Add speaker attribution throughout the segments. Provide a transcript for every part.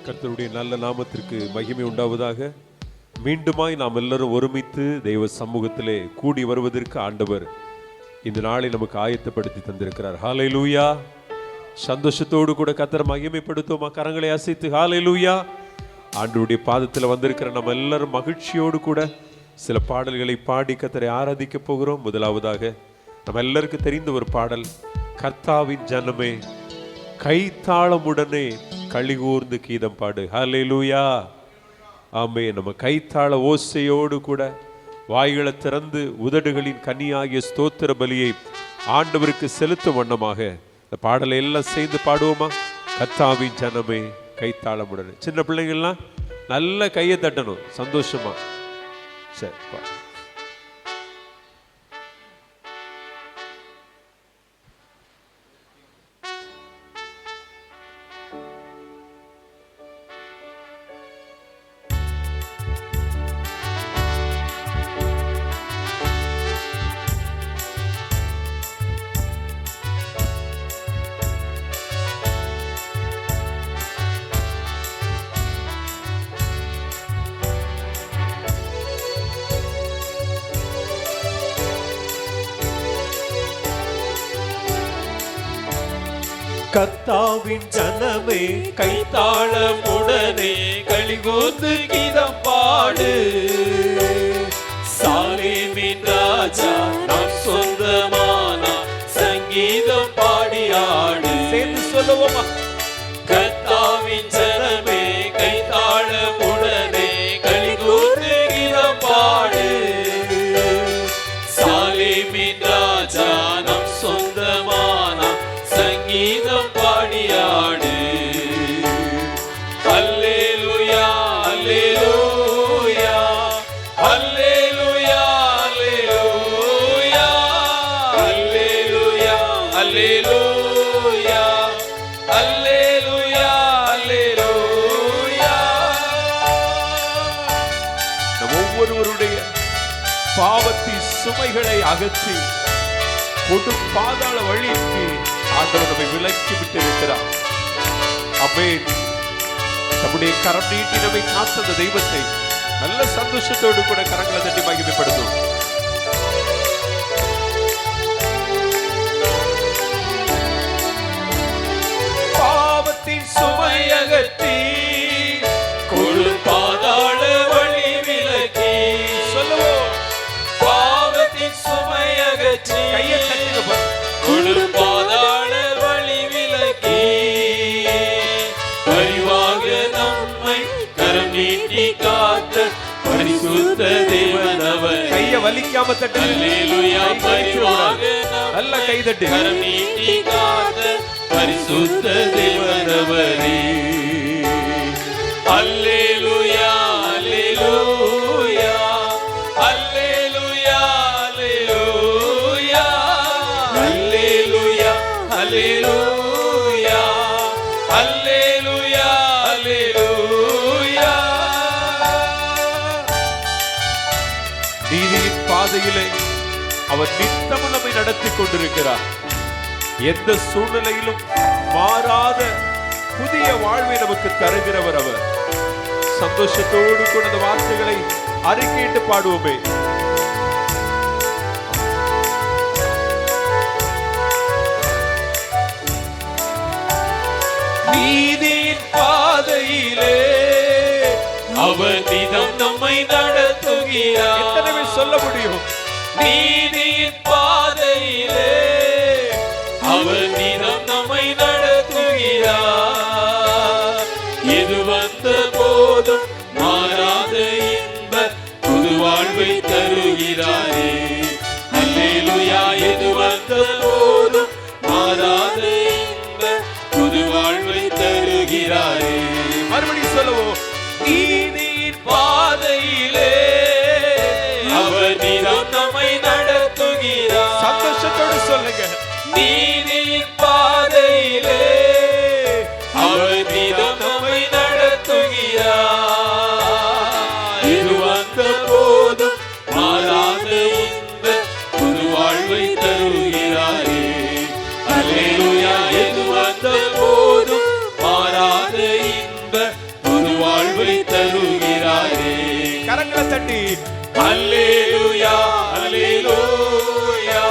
Speaker 1: கர்த்தருடைய நல்ல நாமத்திற்கு மகிமை உண்டாவதாக. மீண்டுமாய் நாம் எல்லாரும் ஒருமித்து தெய்வ சமூகத்திலே கூடி வருவதற்கு ஆண்டவர் இந்த நாளை நமக்கு ஆயத்தப்படுத்தி தந்திருக்கிறார். ஹல்லேலூயா. சந்தோஷத்தோடு கூட கர்த்தரை மகிமைப்படுத்துவோமா? கரங்களை அசைத்து ஹல்லேலூயா. ஆண்டவருடைய பாதத்தில் வந்திருக்கிற நம்ம எல்லாரும் மகிழ்ச்சியோடு கூட சில பாடல்களை பாடி கர்த்தரை ஆராதிக்க போகிறோம். முதலாவதாக நம்ம எல்லாருக்கும் தெரிந்த ஒரு பாடல், கர்த்தாவின் ஜனமே கைத்தாளமுடனே களிகூர்ந்து கீதம் பாடு. ஹல்லேலூயா. ஆமே. நம்ம கைத்தாள ஓசையோடு கூட வாய்களை திறந்து உதடுகளின் கனியாகிய ஸ்தோத்திர பலியை ஆண்டவருக்கு செலுத்தும் வண்ணமாக இந்த பாடலை எல்லாம் சேர்ந்து பாடுவோமா? கர்த்தாவின் ஜனமே கைத்தாளமுடனே. சின்ன பிள்ளைங்கள்லாம் நல்ல கையை தட்டணும் சந்தோஷமா. சரி.
Speaker 2: கர்த்தாவின் ஜனமே கைத்தாளமுடனே களிகூர்ந்து கீதம் பாடு. சாலேமின் ராஜா நாம் சொந்தமானா சங்கீதம் பாடி ஆடு. சேர்ந்து சொல்லுவோமா? கர்த்தாவின் ஜனமே கைத்தாளமுடனே களிகூர்ந்து கீதம் பாடு. சாலேமின் ராஜா நாம் சொந்தமானா சங்கீதம் பாடியாடு. அல்லேலூயா அல்லேலூயா அல்லேலூயா அல்லேலூயா அல்லேலூயா அல்லேலூயா அல்லேலூயா.
Speaker 1: நம் ஒவ்வொருவருடைய பாவத்தின் சுமைகளை அகற்றி கொடு பாதாள வழிக்கு ஆண்டவர் நம்மை விலக்கி விட்டு இருக்கிறார். ஆமென். நம்முடைய கரம் நீட்டி நம்மை காத்த தெய்வத்தை நல்ல சந்தோஷத்தோடு கூட கரங்களை தட்டி மகிமைப்படுத்தும்.
Speaker 2: பாவத்தின் சுமை அகற்றி கொடு பாதாள வழி விலக்கி. சொல்லுவோம். பாவத்தின் சுமை அகற்றி
Speaker 1: கையை தட்டுங்க.
Speaker 2: கொடு பாதாள வழி விலக்கி. பரிவாக நம்மை கரம் நீட்டி காத்த பரிசுத்த தேவன் அவர்.
Speaker 1: கையை வலிக்காம தட்டு.
Speaker 2: அல்லேலூயா. பரிவாக
Speaker 1: நல்ல கை தட்டு.
Speaker 2: கரம் நீட்டி காத்த பரிசுத்த தேவன் அவரே. அல்லேலூயா அல்லேலூயா அல்லேலூயா அல்லேலூயா அல்லேலூயா அல்லேலூயா அல்லேலூயா.
Speaker 1: நீதியின் பாதையிலே அவர் நித்தமும் நம்மை நடத்தி கொண்டிருக்கிறார். எந்த சூழ்நிலையிலும் மாறாத புதிய வாழ்வை நமக்கு தருகிறவர் அவர். சந்தோஷத்தோடு கூட அந்த வார்த்தைகளை அறிக்கையிட்டு பாடுவோமே.
Speaker 2: நீதியின் பாதையிலே அவர் நிதம் நம்மை நடத்துகிறார்.
Speaker 1: எத்தனை பேர் சொல்ல முடியும்?
Speaker 2: நீதியின் பாதையிலே அவர் நிதம் நம்மை நடத்துகிறார். எது வந்த போதும் மாறாத இன்ப புது வாழ்வை தருகிறாரே. அல்லேலூயா. எது வந்த போதும் மாறாத இன்ப புது வாழ்வை தருகிறாரே.
Speaker 1: மறுபடியும் சொல்லுவோம்.
Speaker 2: நீதியின் பாதையிலே அவர் நிதம் நம்மை நடத்துகிறார்.
Speaker 1: சந்தோஷத்தோடு சொல்லுங்க.
Speaker 2: நீதியின் பாதையிலே
Speaker 1: தட்டி
Speaker 2: அல்லேலூயா அல்லேலூயா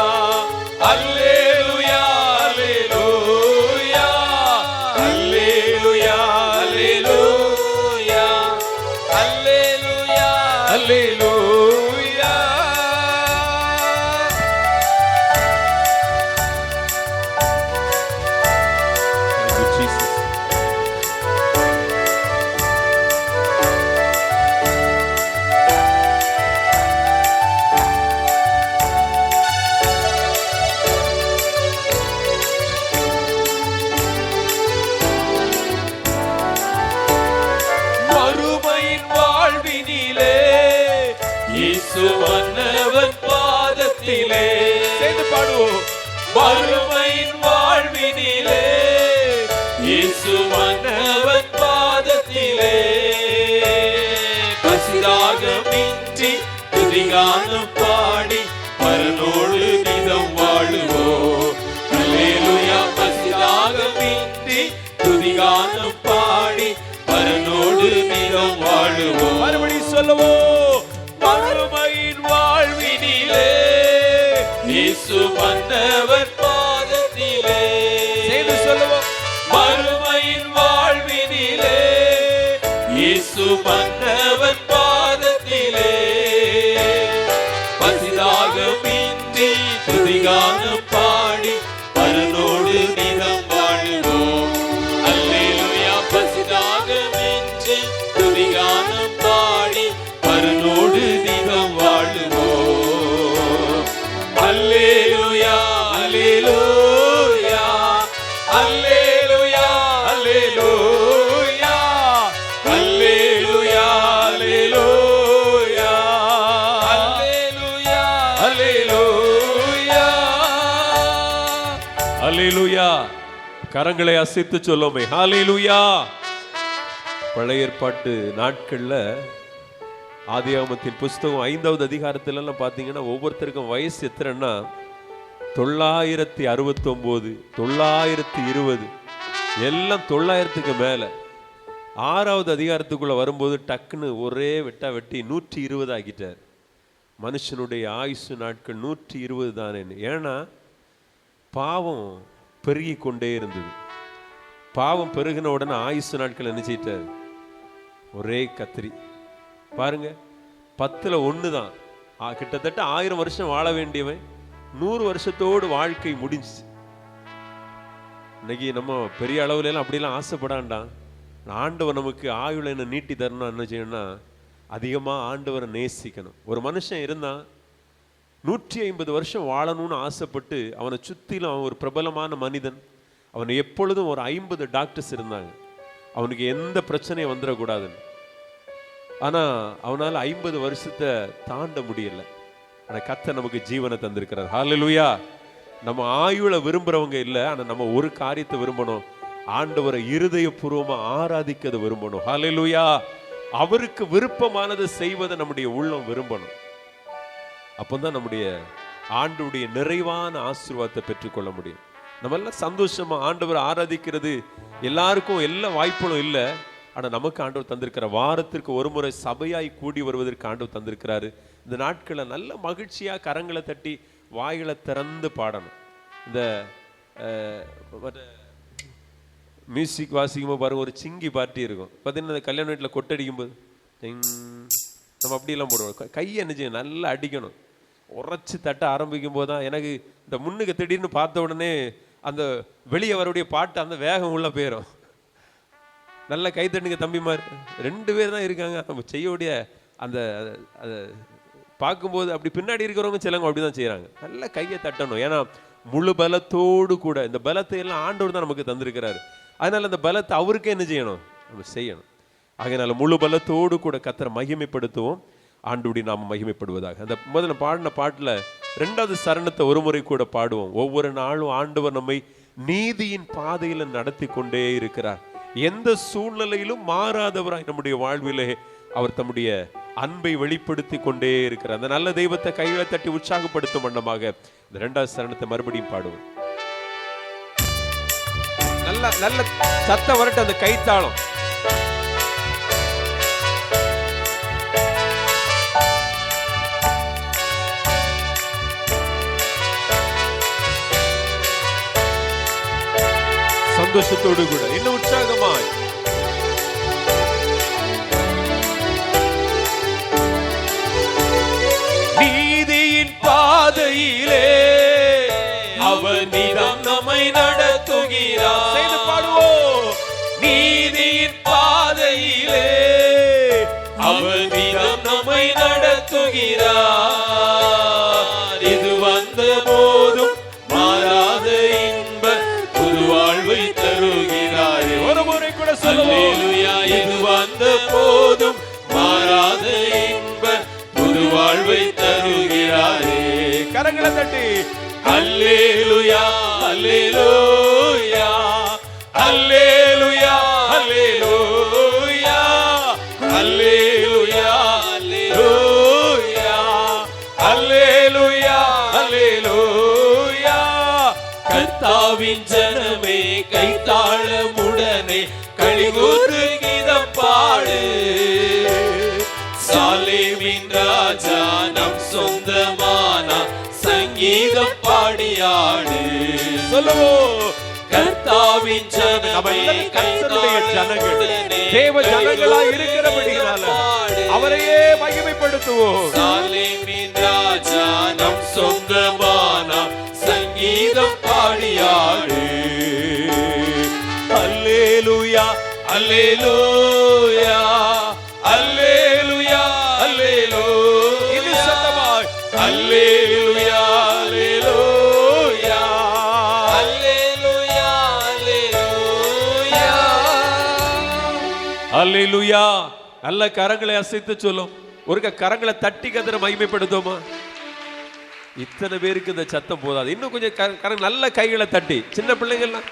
Speaker 2: அல்லேலூயா அல்லேலூயா அல்லேலூயா அல்லேலூயா
Speaker 1: அல்லேலூயா. Thank you, Jesus.
Speaker 2: மறுமையின் வாழ்வினிலே இயேசு மன்னவன் பாதத்திலே
Speaker 1: சேர்ந்து பாடுவோம்.
Speaker 2: மறுமையின் வாழ்வினிலே இயேசு மன்னவன் பாதத்திலே பசிதாகமின்றி துதிகானம் பாடி பரனோடு நிதம் வாழுவோம். அல்லேலூயா. பசிதாகமின்றி துதிகானம் பாடி பரனோடு நிதம் வாழுவோம்.
Speaker 1: மறுபடியும் சொல்லுவோம்.
Speaker 2: மறுமையின் வாழ்வினிலே இயேசு மன்னவர் பாதத்திலே
Speaker 1: சேர்ந்து சொல்லுவோம்.
Speaker 2: மறுமையின் வாழ்வினிலே இயேசு மன்னவர் பாதத்திலே பசிதாகமின்றி துதிகானம் பாடி பரனோடு நிதம் வாழுவோம். அல்லேலூயா. பசிதாகமின்றி துதிகானம் பாடி பரனோடு நிதம் வாழுவோம். அல்லேலூயா அல்லேலூயா அல்லேலூயா அல்லேலூயா அல்லேலூயா அல்லேலூயா அல்லேலூயா அல்லேலூயா.
Speaker 1: அல்லேலூயா. கரங்களை அசைத்து சொல்லுமே ஹalleluya. பழைய ஏற்பாட்டு நாட்கள்ல ஆதியாகமத்தின் புஸ்தகம் 5வது அதிகாரத்துல எல்லாம் பாத்தீங்கன்னா ஒவ்வொருத்தருக்கும் வயசு எத்தனைன்னா 969 920 எல்லாம் 900க்கு மேல. 6வது அதிகாரத்துக்குள்ள வரும்போது டக்குன்னு ஒரே வெட்டா வெட்டி 120 ஆக்கிட்டார். மனுஷனுடைய ஆயுசு நாட்கள் 120 தானே. ஏன்னா பாவம் பெருகி கொண்டே இருந்தது. பாவம் பெருகின உடனே ஆயுசு நாட்கள் என்ன செய்யிட்டார்? ஒரே கத்திரி. பாருங்க 10ல் 1 தான். கிட்டத்தட்ட 1000 வருஷம் வாழ வேண்டியவன் 100 வருஷத்தோடு வாழ்க்கை முடிஞ்சிச்சு. இன்னைக்கு நம்ம பெரிய அளவுல எல்லாம் அப்படிலாம் ஆசைப்படாண்டாம். ஆண்டவர் நமக்கு ஆயுளை என்ன நீட்டி தரணும். என்ன செய்யணும்னா அதிகமாக ஆண்டவரை நேசிக்கணும். ஒரு மனுஷன் இருந்தான் 150 வருஷம் வாழணும்னு ஆசைப்பட்டு அவனை சுற்றிலும் அவன் ஒரு பிரபலமான மனிதன். அவன் எப்பொழுதும் ஒரு 50 டாக்டர்ஸ் இருந்தாங்க. அவனுக்கு எந்த பிரச்சனையும் வந்துடக்கூடாதுன்னு. ஆனால் அவனால் 50 வருஷத்தை தாண்ட முடியல. ஆனால் கர்த்தர் நமக்கு ஜீவனை தந்திருக்கிறார். ஹல்லேலூயா. நம்ம ஆயுளை விரும்புகிறவங்க இல்லை. ஆனால் நம்ம ஒரு காரியத்தை விரும்பணும். ஆண்டவரை இருதயபூர்வமாக ஆராதிக்கதை விரும்பணும். ஹல்லேலூயா. அவருக்கு விருப்பமானதை செய்வதை நம்முடைய உள்ளம் விரும்பணும். அப்போதான் நம்முடைய ஆண்டவருடைய நிறைவான ஆசீர்வாதத்தை பெற்றுக்கொள்ள முடியும். நம்ம எல்லாம் சந்தோஷமா ஆண்டவரை ஆராதிக்கிறது எல்லாருக்கும் எல்லா வாய்ப்புகளும் இல்லை. ஆனால் நமக்கு ஆண்டவர் தந்திருக்கிற வாரத்திற்கு ஒரு முறை சபையாய் கூடி வருவதற்கு ஆண்டவர் தந்திருக்கிறாரு. இந்த நாட்களை நல்ல மகிழ்ச்சியாக கரங்களை தட்டி வாய்களை திறந்து பாடணும். இந்த மியூசிக் வாசிக்கும்போது பாருங்க ஒரு சிங்கி பார்ட்டி இருக்கும். பார்த்தீங்கன்னா இந்த கல்யாண வீட்டில் கொட்டடிக்கும் போது நம்ம அப்படியெல்லாம் போடுவோம். கையை என்ன செய்யணும்? நல்லா அடிக்கணும். உரைச்சி தட்ட ஆரம்பிக்கும் போது தான் எனக்கு இந்த முன்னுக்கு திடீர்னு பார்த்த உடனே அந்த வெளியே வரக்கூடிய பாட்டு அந்த வேகம் உள்ள போயிடும். நல்ல கைத்தட்டுங்க தம்பிமார். 2 பேர் தான் இருக்காங்க. நம்ம செய்யக்கூடிய அந்த அதை பார்க்கும்போது அப்படி பின்னாடி இருக்கிறவங்க சிலவங்க அப்படி தான் செய்கிறாங்க. நல்ல கையை தட்டணும். ஏன்னா முழு பலத்தோடு கூட இந்த பலத்தை எல்லாம் ஆண்டவர் தான் நமக்கு தந்திருக்கிறாரு. அதனால அந்த பலத்தை அவருக்கே என்ன செய்யணும்? நம்ம செய்யணும். அதனால முழு பலத்தோடு கூட கர்த்தரை மகிமைப்படுத்துவோம். ஆண்டவருடைய நாம மகிமைப்படுவதாக. அந்த முதல்ல பாடின பாட்டில் 2வது சரணத்தை ஒரு முறை கூட பாடுவோம். ஒவ்வொரு நாளும் ஆண்டவர் நம்மை நீதியின் பாதையில நடத்தி கொண்டே இருக்கிறார். எந்த சூழ்நிலையிலும் மாறாதவராய் நம்முடைய வாழ்விலே அவர் தம்முடைய அன்பை வெளிப்படுத்தி கொண்டே இருக்கிறார். அந்த நல்ல தெய்வத்தை கையில தட்டி உற்சாகப்படுத்தும் வண்ணமாக இந்த 2வது சரணத்தை மறுபடியும் பாடுவோம். நல்ல நல்ல சத்தம் வரட்டும். அந்த கைத்தாளம் சந்தோஷத்தோடு கூட இன்னும் உற்சாகமாய்
Speaker 2: நீதியின் பாதையிலே அவர் நிதம் நம்மை நடத்துகிறார்.
Speaker 1: செய்து பாடுவோம்.
Speaker 2: நீதியின் பாதையிலே அவர் நிதம் நம்மை நடத்துகிறார். இது வந்த போதும் மாறாத இன்ப புது வாழ்வை தருகிறார்.
Speaker 1: ஒரு முறை கூட சொல்லுவோம்.
Speaker 2: அல்லேலூயா. இது வந்த போதும் மாறாத இன்ப புது வாழ்வை தருகிறாரே.
Speaker 1: கரங்களை தட்டி
Speaker 2: அல்லேலூயா அல்லேலூயா அல்லேலூயா அல்லேலூயா அல்லேலூயா அல்லேலூயா அல்லேலூயா அல்லேலூயா. கர்த்தாவின் ஜனமே கைத்தாளமுடனே களிகூர்ந்து கீதம் பாடு. சாலேமின் ராஜா நம் சொந்தமானா சங்கீதம் பாடியாடு.
Speaker 1: சொல்லுவோம்.
Speaker 2: கர்த்தாவின் ஜனமே
Speaker 1: கர்த்தருடைய ஜனங்கள் தேவ ஜனங்களாய் இருக்கிறபடியால அவரையே மகிமைப்படுத்துவோம்.
Speaker 2: சாலேமின் ராஜா நம் சொந்தமானா சங்கீதம் பாடியாடு. அல்லேலூயா அல்லேலூயா அல்லேலூயா அல்லேலூயா.
Speaker 1: இது சத்தமாய்
Speaker 2: அல்லேலூயா அல்லேலூயா அல்லேலூயா அல்லேலூயா.
Speaker 1: அல்லேலூயா. நல்ல கரங்களை அசைத்து சொல்லும். ஒரு கரங்களை தட்டி கதற மகிமைப்படுத்துவோமா? இத்தனை பேருக்கு இந்த சத்தம் போதாது. இன்னும் கொஞ்சம் கரங்க நல்ல கைகளை தட்டி. சின்ன பிள்ளைங்கள்லாம்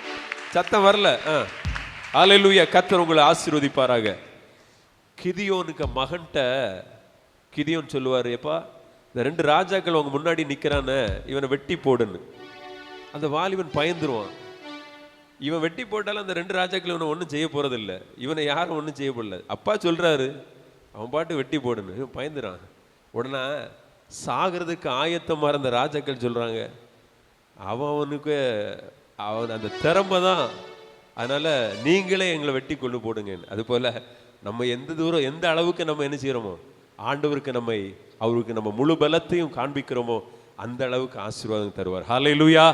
Speaker 1: சத்தம் வரல. அல்லேலூயா. கர்த்தர் உங்களை ஆசீர்வதிப்பாராக. கிதியோனுக்கு மகன்கிட்ட கிதியோன் சொல்லுவார், எப்பா இந்த 2 ராஜாக்கள் அவங்க முன்னாடி நிற்கிறான, இவனை வெட்டி போடுன்னு. அந்த வாலிபன் பயந்துருவான். இவன் வெட்டி போட்டாலும் அந்த 2 ராஜாக்கள் இவனை ஒன்றும் செய்ய போறதில்ல. இவனை யாரும் ஒன்றும் செய்ய போடல. அப்பா சொல்றாரு அவன் பாட்டு வெட்டி போடுன்னு. இவன் பயந்துறான். உடனே சாகிறதுக்கு ஆயத்தமாக இருந்த ராஜாக்கள் சொல்றாங்க, அவனுக்கு அவன் அந்த திறமை தான், அதனால நீங்களே எங்களை வெட்டி கொண்டு போடுங்க. அது போல நம்ம எந்த தூரம் எந்த அளவுக்கு நம்ம என்ன செய்யறோமோ ஆண்டவருக்கு அவருக்கு நம்ம முழு பலத்தையும் காண்பிக்கிறோமோ அந்த அளவுக்கு ஆசீர்வாதம் தருவார். ஹல்லேலூயா.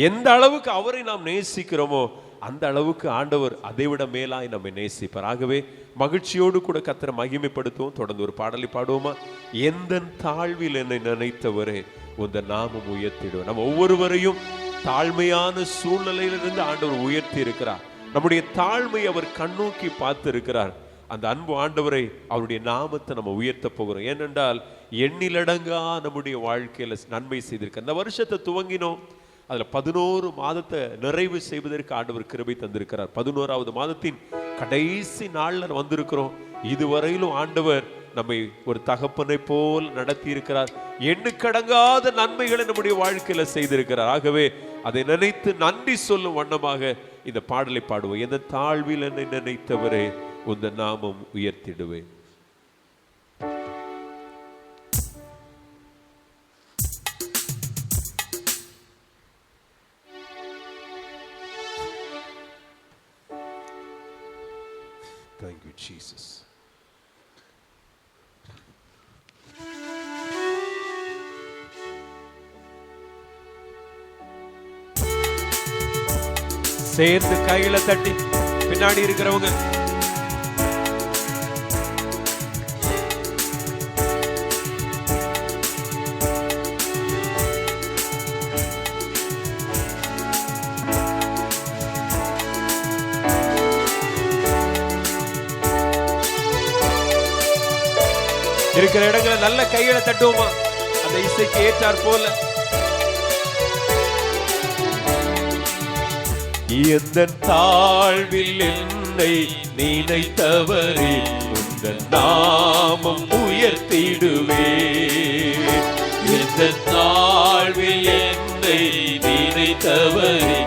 Speaker 1: எந்த அளவுக்கு அவரை நாம் நேசிக்கிறோமோ அந்த அளவுக்கு ஆண்டவர் அதைவிட மேலாய் நம்மை நேசிப்பார். ஆகவே மகிழ்ச்சியோடு கூட கர்த்தரை மகிமைப்படுத்துவோம். தொடர்ந்து ஒரு பாடலை பாடுவோமா? எந்த தாழ்வில் என்னை நினைத்தவரே உந்த நாமம் உயர்த்திடுவோம். நம்ம ஒவ்வொருவரையும் தாழ்மையான சூழ்நிலையிலிருந்து ஆண்டவர் உயர்த்தி இருக்கிறார். நம்முடைய தாழ்மை அவர் கண்ணோக்கி பார்த்து இருக்கிறார். அந்த அன்பு ஆண்டவரை அவருடைய நாமத்தை நம்ம உயர்த்த போகிறோம். ஏனென்றால் எண்ணிலடங்கா நம்முடைய வாழ்க்கையில நன்மை செய்திருக்க. அந்த வருஷத்தை துவங்கினோம், அதுல 11 மாதத்தை நிறைவு செய்வதற்கு ஆண்டவர் கிருபை தந்திருக்கிறார். 11வது மாதத்தின் கடைசி நாள்ல வந்திருக்கிறோம். இதுவரையிலும் ஆண்டவர் நம்மை ஒரு தகப்பனை போல் நடத்தி இருக்கிறார். எண்ணுக்கடங்காத நன்மைகளை நம்முடைய வாழ்க்கையில செய்திருக்கிறார். ஆகவே அதை நினைத்து நன்றி சொல்லும் வண்ணமாக இந்த பாடலை பாடுவோம். எந்த தாழ்வில் என்னை நினைத்தவரே உந்த நாமம் உயர்த்திடுவேன். Thank you, Jesus. சேர்ந்து கையில தட்டி பின்னாடி இருக்கிறவங்க இருக்கிற இடங்களை நல்ல கையில தட்டுவோமா? அந்த இசைக்கு ஏற்றார் போல.
Speaker 2: எந்த தாழ்வில் என்னை நினைத்தவரே உந்தன் நாமம் உயர்த்திடுவே. எந்த தாழ்வில் என்னை நினைத்தவரே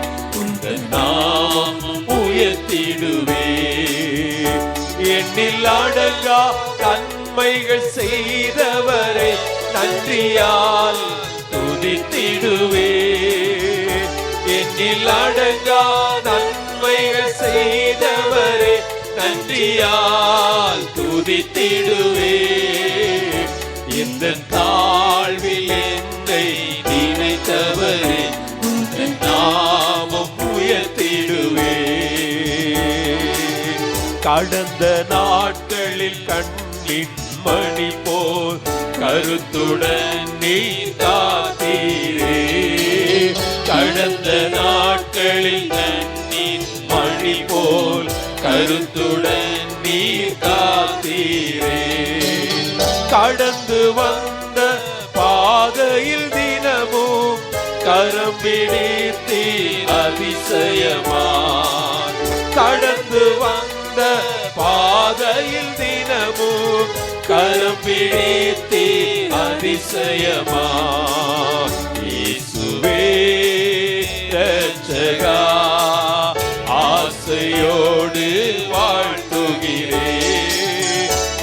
Speaker 2: உந்தன் நாமம் உயர்த்திடுவே. எண்ணில் அடங்கா நன்மைகள் செய்தவரை நன்றியால் துதித்திடுவே. எண்ணில் அடங்கா நன்மைகள் நன்றியால் துதித்திடுவே. இந்த தாழ்வில் என்னை நினைத்தவரே உந்தன் நாமம் உயர்த்திடுவே. கடந்த நாட்களில் கண்ணின் மணி போல் கருத்துடன் நீ காத்தீரே. கடந்த நாட்களில் கண்ணின் மணி போல் கருத்துடன் நீ காத்தீரே. கடந்து வந்த பாதையில் தினமும் கரம் பிடித்தி அதிசயமா. கடந்து வந்த பாதையில் தினமும் கரம் பிடித்தி அதிசயமா. இயேசுவே இரட்சகா ஆசையோடு வாழ்த்துகிறே.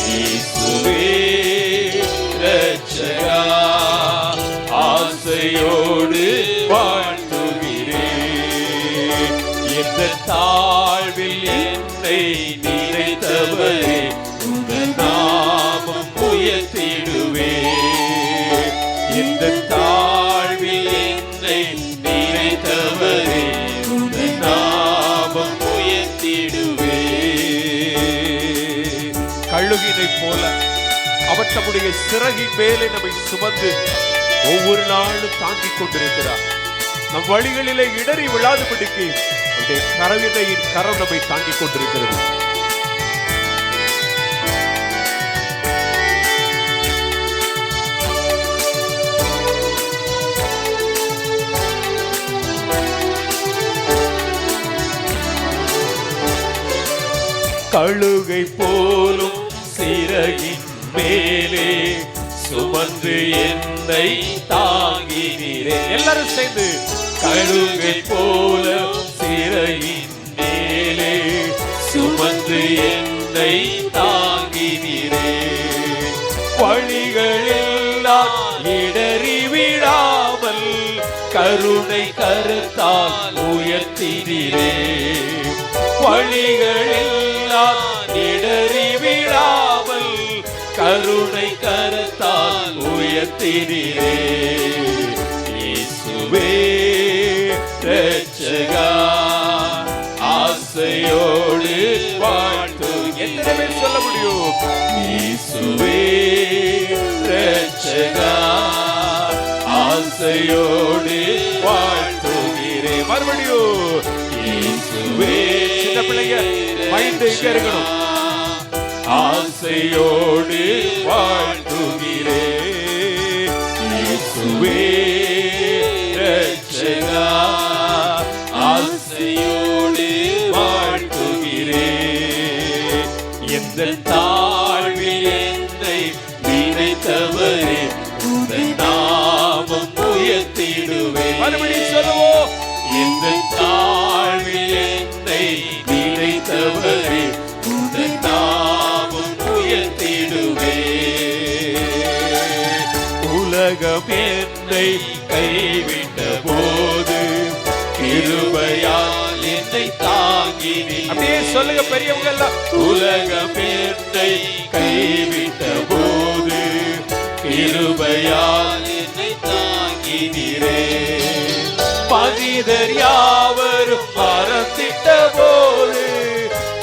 Speaker 2: இயேசுவே இரட்சகா ஆசையோடு வாழ்த்துகிறே. இந்த தாழ்வில் என்னை நினைத்தவரே உந்தன் நாமம் உயர்த்திடுவே. இந்த தாழ்வில் என்னை நினைத்தவரே உந்தன் நாமம் உயர்த்திடுவே.
Speaker 1: கழுகினை போல அவர் தம்முடைய சிறகின் மேலே நம்மை சுமந்து ஒவ்வொரு நாளும் தாங்கிக் கொண்டிருக்கிறார். நம் வழிகளிலே இடறி விழாதபடிக்கு அவருடைய கரவினையின் கரம் நம்மை தாங்கிக் கொண்டிருக்கிறது.
Speaker 2: கழுகை போலும் சிறகின் மேலே சுமந்து என்னை தாங்கினீரே. எல்லாரும் சேர்ந்து கழுகை போல சிறகின் மேலே சுமந்து என்னை தாங்கினீரே. வழிகளெல்லாம் இடறி விடாமல் கருணை கருத்தால் உயர்த்தினீரே. வழிகளெல்லாம் இடறி விடாமல் கருணை கருத்தால் உயர்த்தினீரே. இயேசுவே இரட்சகா ஆசையோடு வாழ்த்து. எத்தனை பேர் சொல்ல முடியும்? இயேசுவே இரட்சகா ஆசையோடு வாழ்த்துகிறே. மறுபடியும் இயேசுவே. சின்ன பிள்ளைங்க மைண்ட் இங்க இருக்கணும். ஆசையோடு வாழ்த்துகிறே. இயேசுவே இரட்சகா ஆசையோடு வாழ்த்துகிறே. எந்த தாழ்வில் என்னை நினைத்தவரே உந்தன் நாமம் உயர்த்திடுவே. மறுபடியும் சொல்லுவோம். எந்த தாழ்வில் என்னை நினைத்தவரே உந்தன் நாமம் உயர்த்திடுவே. உலகம் என்னை கைவிட்ட போது கிருபையால் என்னை தாங்கினீ. அப்படியே சொல்லுங்க பெரியவங்க எல்லாம். உலகம் என்னை கைவிட்ட போது கிருபையால் என்னை தாங்கினீரே. மனிதர் யாவரும் மறந்திட்ட போது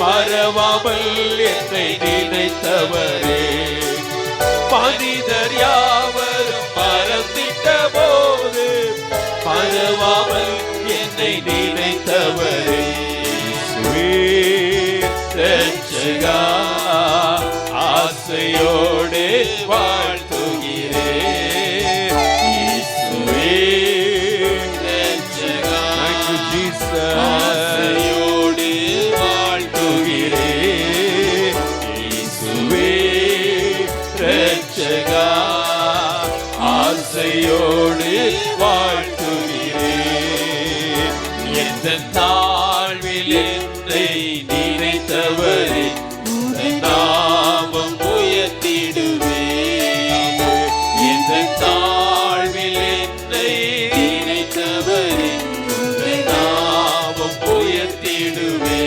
Speaker 2: மறவாமல் என்னை நினைத்தவரே. மனிதர் யாவரும் மறந்திட்ட போது மறவாமல் என்னை நினைத்தவரே. இரட்சகா ஆசையோடு வாழ்த்துகிறே. ஆசையோடு வாழ்த்துகிறே. இயேசுவே இரட்சகா ஆசையோடு வாழ்த்துகிறே. எந்த தாழ்வில் என்னை நினைத்தவரே உந்தன் நாமம் உயர்த்திடுவே. எந்த தாழ்வில் என்னை நினைத்தவரே உந்தன் நாமம் உயர்த்திடுவே.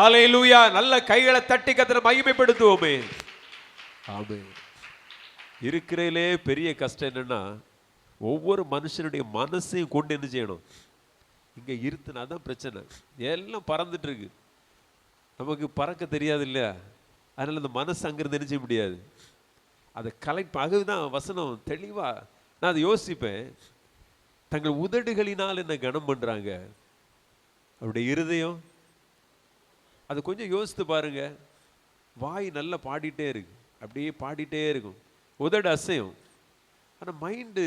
Speaker 1: ஹல்லேலூயா. நல்ல கைகளை தட்டி கர்த்தரை மகிமைப்படுத்துவோமே. ஆமென். இருக்கிறதுலே பெரிய கஷ்டம் என்னன்னா, ஒவ்வொரு மனுஷனுடைய மனசையும் கொண்டு என்ன செய்யணும், இங்க இருத்துனா தான் பிரச்சனை. எல்லாம் பறந்துட்டு இருக்கு, நமக்கு பறக்க தெரியாது இல்லையா? அதனால அந்த மனசு அங்கிருந்து என்ன செய்ய முடியாது, அதை கலெக்ட். அதுதான் வசனம் தெளிவா நான் அதை யோசிப்பேன். தங்கள் உதடுகளினால் என்ன கனம் பண்றாங்க, அவருடைய இருதயம் அது கொஞ்சம் யோசித்து பாருங்க. வாய் நல்லா பாடிட்டே இருக்கு, அப்படியே பாடிட்டே இருக்கும், உதடு அசையும். ஆனால் மைண்டு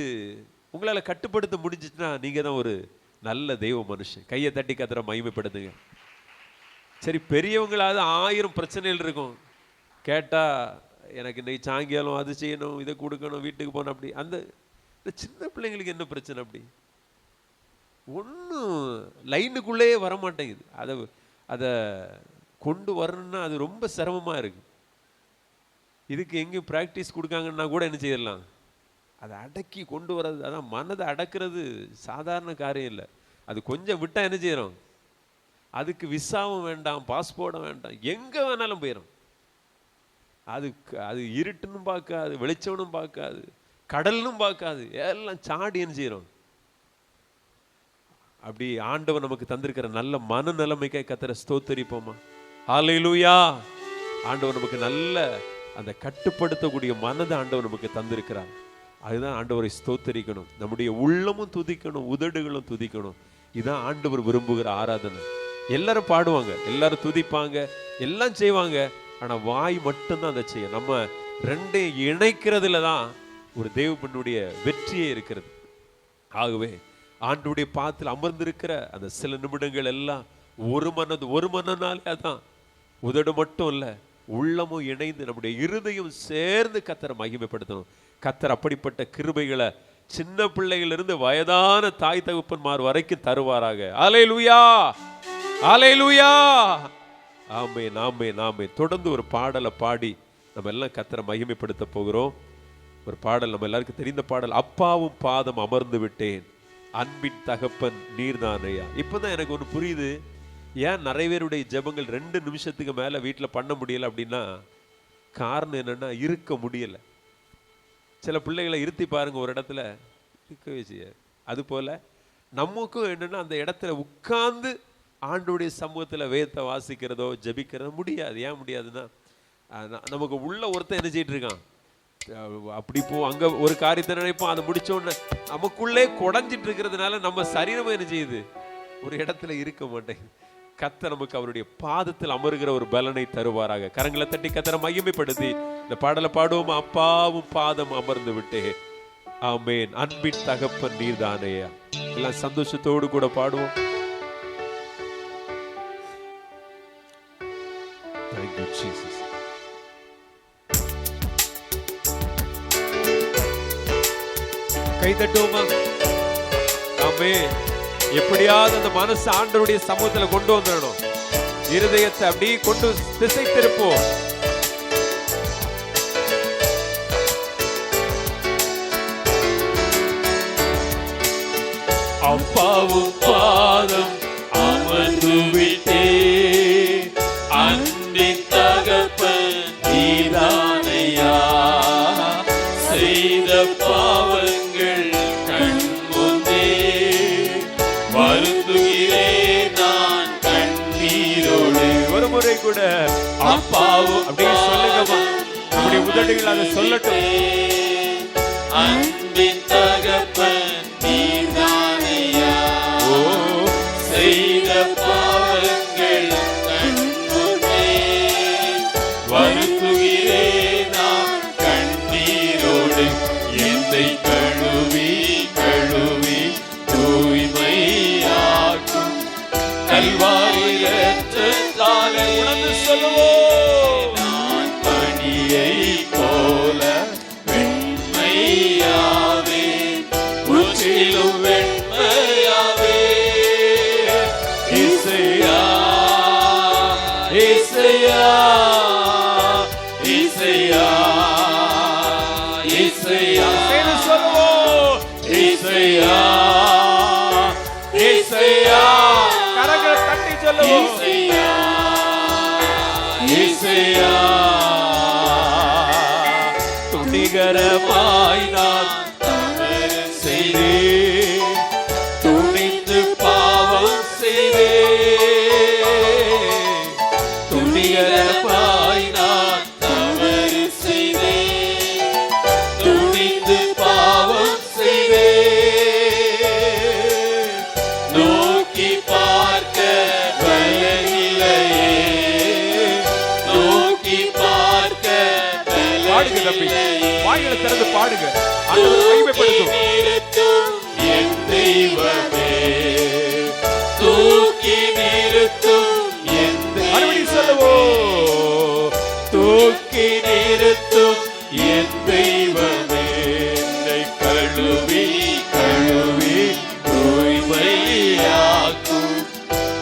Speaker 1: உங்களால் கட்டுப்படுத்த முடிஞ்சிச்சுன்னா நீங்கள் தான் ஒரு நல்ல தெய்வ மனுஷன். கையை தட்டி கர்த்தரை மகிமைப்படுத்துங்க. சரி, பெரியவங்களாவது 1000 பிரச்சனைகள் இருக்கும். கேட்டால் எனக்கு இன்னைக்கு சாயங்காலம் அது செய்யணும், இதை கொடுக்கணும், வீட்டுக்கு போகணும், அப்படி. அந்த சின்ன பிள்ளைங்களுக்கு என்ன பிரச்சனை? அப்படி ஒன்றும் லைனுக்குள்ளேயே வர மாட்டேங்குது. அதை கொண்டு வரணும்னா அது ரொம்ப சிரமமாக இருக்கு. இதுக்கு எங்கேயும் ப்ராக்டிஸ் கொடுக்காங்கன்னா கூட என்ன செய்யலாம், அதை அடக்கி கொண்டு வர்றது. அதான் மனதை அடக்கிறது சாதாரண காரியம் இல்லை. அது கொஞ்சம் விட்டால் என்ன செய்யறோம், அதுக்கு விசாவும் வேண்டாம், பாஸ்போர்ட்டும் வேண்டாம், எங்கே வேணாலும் போயிடும். அது இருட்டுன்னு பார்க்காது, வெளிச்சம்னும் பார்க்காது, கடல்னும் பார்க்காது, எல்லாம் சாடி என்ன செய்யறோம். அப்படி ஆண்டவர் நமக்கு தந்திருக்கிற நல்ல மனநிலைமைக்காக கர்த்தரை ஸ்தோத்தரிப்போமா. ஹல்லேலூயா. ஆண்டவர் நமக்கு நல்ல அந்த கட்டுப்படுத்தக்கூடிய மனதை ஆண்டவர் நமக்கு தந்திருக்கிறார். அதுதான் ஆண்டவரை ஸ்தோத்தரிக்கணும். நம்முடைய உள்ளமும் துதிக்கணும், உதடுகளும் துதிக்கணும். இதுதான் ஆண்டவர் விரும்புகிற ஆராதனை. எல்லாரும் பாடுவாங்க, எல்லாரும் துதிப்பாங்க, எல்லாம் செய்வாங்க. ஆனா வாய் மட்டும்தான் அதை செய்யும். நம்ம ரெண்டையும் இணைக்கிறதுல தான் ஒரு தேவனுடைய வெற்றியே இருக்கிறது. ஆகவே ஆண்டவருடைய பாதத்தில் அமர்ந்திருக்கிற அந்த சில நிமிடங்கள் எல்லாம் ஒரு மனனாலே அதான் உதடு மட்டும் இல்ல, உள்ளமும் இணைந்து நம்முடைய இருதயம் சேர்ந்து கர்த்தரை மகிமைப்படுத்தணும். கர்த்தர் அப்படிப்பட்ட கிருபைகளை சின்ன பிள்ளைகளிலிருந்து வயதான தாய் தகப்பன்மார் வரைக்கும் தருவாராக. அல்லேலூயா, அல்லேலூயா. ஆமென், ஆமென், ஆமென். தொடர்ந்து ஒரு பாடலை பாடி நம்ம எல்லாம் கர்த்தரை மகிமைப்படுத்த போகிறோம். ஒரு பாடல் நம்ம எல்லாருக்கும் தெரிந்த பாடல், அப்பாவும் பாதம் அமர்ந்து விட்டேன், அன்பின் தகப்பன் நீர்தானையா. இப்பதான் எனக்கு ஒன்று புரியுது, ஏன் நிறைய பேருடைய ஜெபங்கள் 2 நிமிஷத்துக்கு மேல வீட்டில் பண்ண முடியல அப்படின்னா காரணம் என்னன்னா, இருக்க முடியல. சில பிள்ளைகளை இருத்தி பாருங்க, ஒரு இடத்துல இருக்கவே செய்ய. அது போல நமக்கும் என்னன்னா, அந்த இடத்துல உட்கார்ந்து ஆண்டவருடைய சமூகத்தில் வேதத்தை வாசிக்கிறதோ ஜெபிக்கிறதோ முடியாது. ஏன் முடியாதுன்னா, நமக்கு உள்ள ஒருத்தன் என்ன செய்யிட்டு இருக்கான், அப்படி போ அங்க ஒரு காரியத்தை நினைப்போம், அதை முடிச்ச உடனே நமக்குள்ளே குடஞ்சிட்டு இருக்கிறதுனால நம்ம சரீரமும் என்ன செய்யுது, ஒரு இடத்துல இருக்க மாட்டேங்குது. கர்த்தர் நமக்கு அவருடைய பாதத்தில் அமருகிற ஒரு பலனை தருவாராக. கரங்களை தட்டி கர்த்தரை மகிமைப்படுத்தி இந்த பாடலை பாடுவோம். அப்பாவும் பாதம் அமர்ந்து விட்டே, ஆமென், அன்பின் தகப்பன் நீர்தானேயா. எல்லாம் சந்தோஷத்தோடு கூட பாடுவோம். Thank you, Jesus. கை தட்டுவோமா? ஆமென். எப்படியாவது அந்த மனசு ஆண்டவருடைய சமூகத்துல கொண்டு வந்துடணும். இருதயத்தை அப்படி கொண்டு திசை திருப்போம்.
Speaker 2: அப்பாவும் பாதம் அமர்ந்து விட்டே, அன்பின் தகப்பன் நீதானையா. செய்த பாவங்கள் கண் முன்னே வருந்துகிறேன் நான் கண்ணீரோடு.
Speaker 1: ஒரு முறை கூட
Speaker 2: அப்பாவும்
Speaker 1: அப்படியே சொல்லுங்கம்மா, நம்முடைய உதடுகள் அதை சொல்லட்டும்.
Speaker 2: அன்பின் தகப்பன் நீதானையா. செய்த பாவங்கள் கண் முன்னே வருந்துகிறேன் நான் கண்ணீரோடு. என்னை கழுவி கழுவி தூய்மையாக்கும் கல்வாரி இரத்தத்தாலே உணர்ந்து சொல்லுவோம். நான் பனியை போல வெண்மையாவே, முற்றிலும் வெண்மையாவே. இசையா இசையா இசையா இசையா
Speaker 1: சொல்லுவோம்.
Speaker 2: இசையா இசையா.
Speaker 1: கரங்களை தட்டி சொல்லுவோம்.
Speaker 2: இசையா இசையா துணிகரமாய் நான் தவறு செய்தேன், துணிந்து பாவம் செய்தேன், துணிகரமாய் நான் தவறு செய்தேன், துணிந்து பாவம் செய்தேன், நோக்கி பார்க்க பலனில்லையே, நோக்கி பார்க்க
Speaker 1: பாடுங்க தம்பி,
Speaker 2: பலனில்லையே,
Speaker 1: வாய்களை திறந்து பாடுங்க. ஆண்டவரை மகிமைப்படுத்தும்.
Speaker 2: நிறுத்தும் என் தெய்வமே, தூக்கி நிறுத்தும் என்
Speaker 1: மறுபடியும் சொல்லுவோம்.
Speaker 2: தூக்கி நிறுத்தும் என் தெய்வமே, என்னை கழுவி கழுவி தூய்மையாக்கும்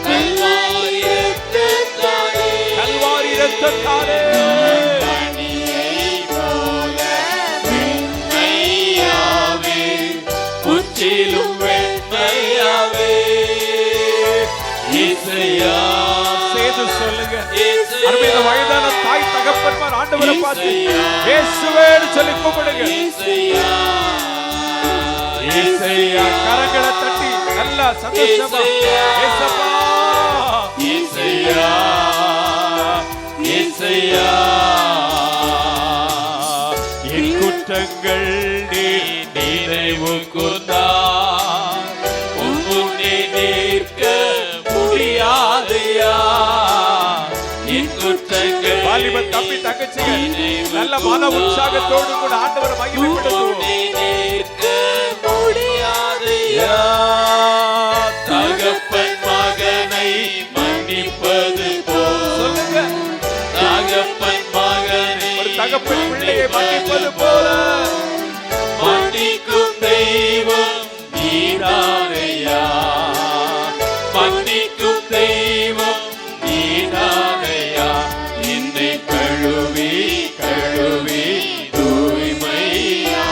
Speaker 2: கல்வாரி இரத்தத்தாலே,
Speaker 1: கல்வாரி இரத்தத்தாலே
Speaker 2: பனியைப் போல வெண்மையாவே, முற்றிலும் வெண்மையாவே, இசையா
Speaker 1: சேர்ந்து சொல்லுங்க.
Speaker 2: இசையா,
Speaker 1: அருமையான வயதான தாய் தகப்பன்மார் ஆண்டவரை பார்த்து இயேசுவேன்னு சொல்லி கூப்பிடுங்க.
Speaker 2: இசையா,
Speaker 1: இயேசுயா, கரங்களை தட்டி நல்லா சந்தோஷமா இயேசப்பா,
Speaker 2: இசையா, இசையா,
Speaker 1: என் குற்றங்கள் நீ
Speaker 2: நினைவு கூர்ந்தார், உன் முன்னே நிற்க முடியாதையா, என் குற்றங்கள்
Speaker 1: வாலிப தம்பி தங்கச்சிங்க நல்ல மன உற்சாகத்தோடு கூட ஆண்டவரை மகிமைப்படுத்துவோம்.
Speaker 2: நிற்க முடியாதையா, தகப்பன் மகனை மன்னிப்பது போல்,
Speaker 1: சொல்லுங்க.
Speaker 2: தகப்பன் மகனை
Speaker 1: ஒரு தகப்பன் பிள்ளையை மன்னிப்பது போல
Speaker 2: மன்னிக்கும் தெய்வம் நீதானையா, மன்னிக்கும் தெய்வம் நீதானையா, என்னை கழுவி கழுவி தூய்மையாக்கும்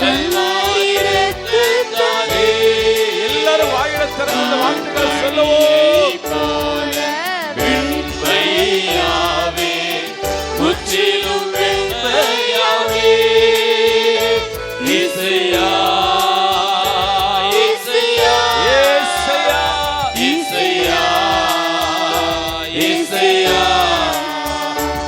Speaker 2: கல்வாரி இரத்தத்தாலே,
Speaker 1: எல்லாரும் வாயில திறந்த வார்த்தைகளை சொல்லுவோம்.
Speaker 2: போல வெண்மையாவே, முற்றிலும் வெண்மையாவே, இசையா, இசையா,
Speaker 1: இயேசுயா,
Speaker 2: இசையா, இசையா,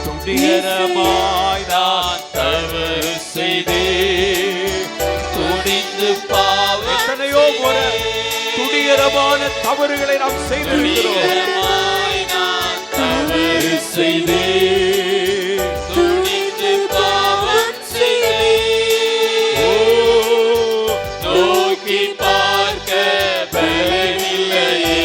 Speaker 2: துணிகரமாய் நான் தவறு செய்தேன், துணிந்து பாவம்
Speaker 1: எத்தனையோ முறை துணிகரமான தவறுகளை நாம் செய்திருக்கிறோம்.
Speaker 2: துணிகரமாய் நான் தவறு செய்தேன், துணிந்து பாவம் செய்தேன், நோக்கி பார்க்க பலனில்லையே,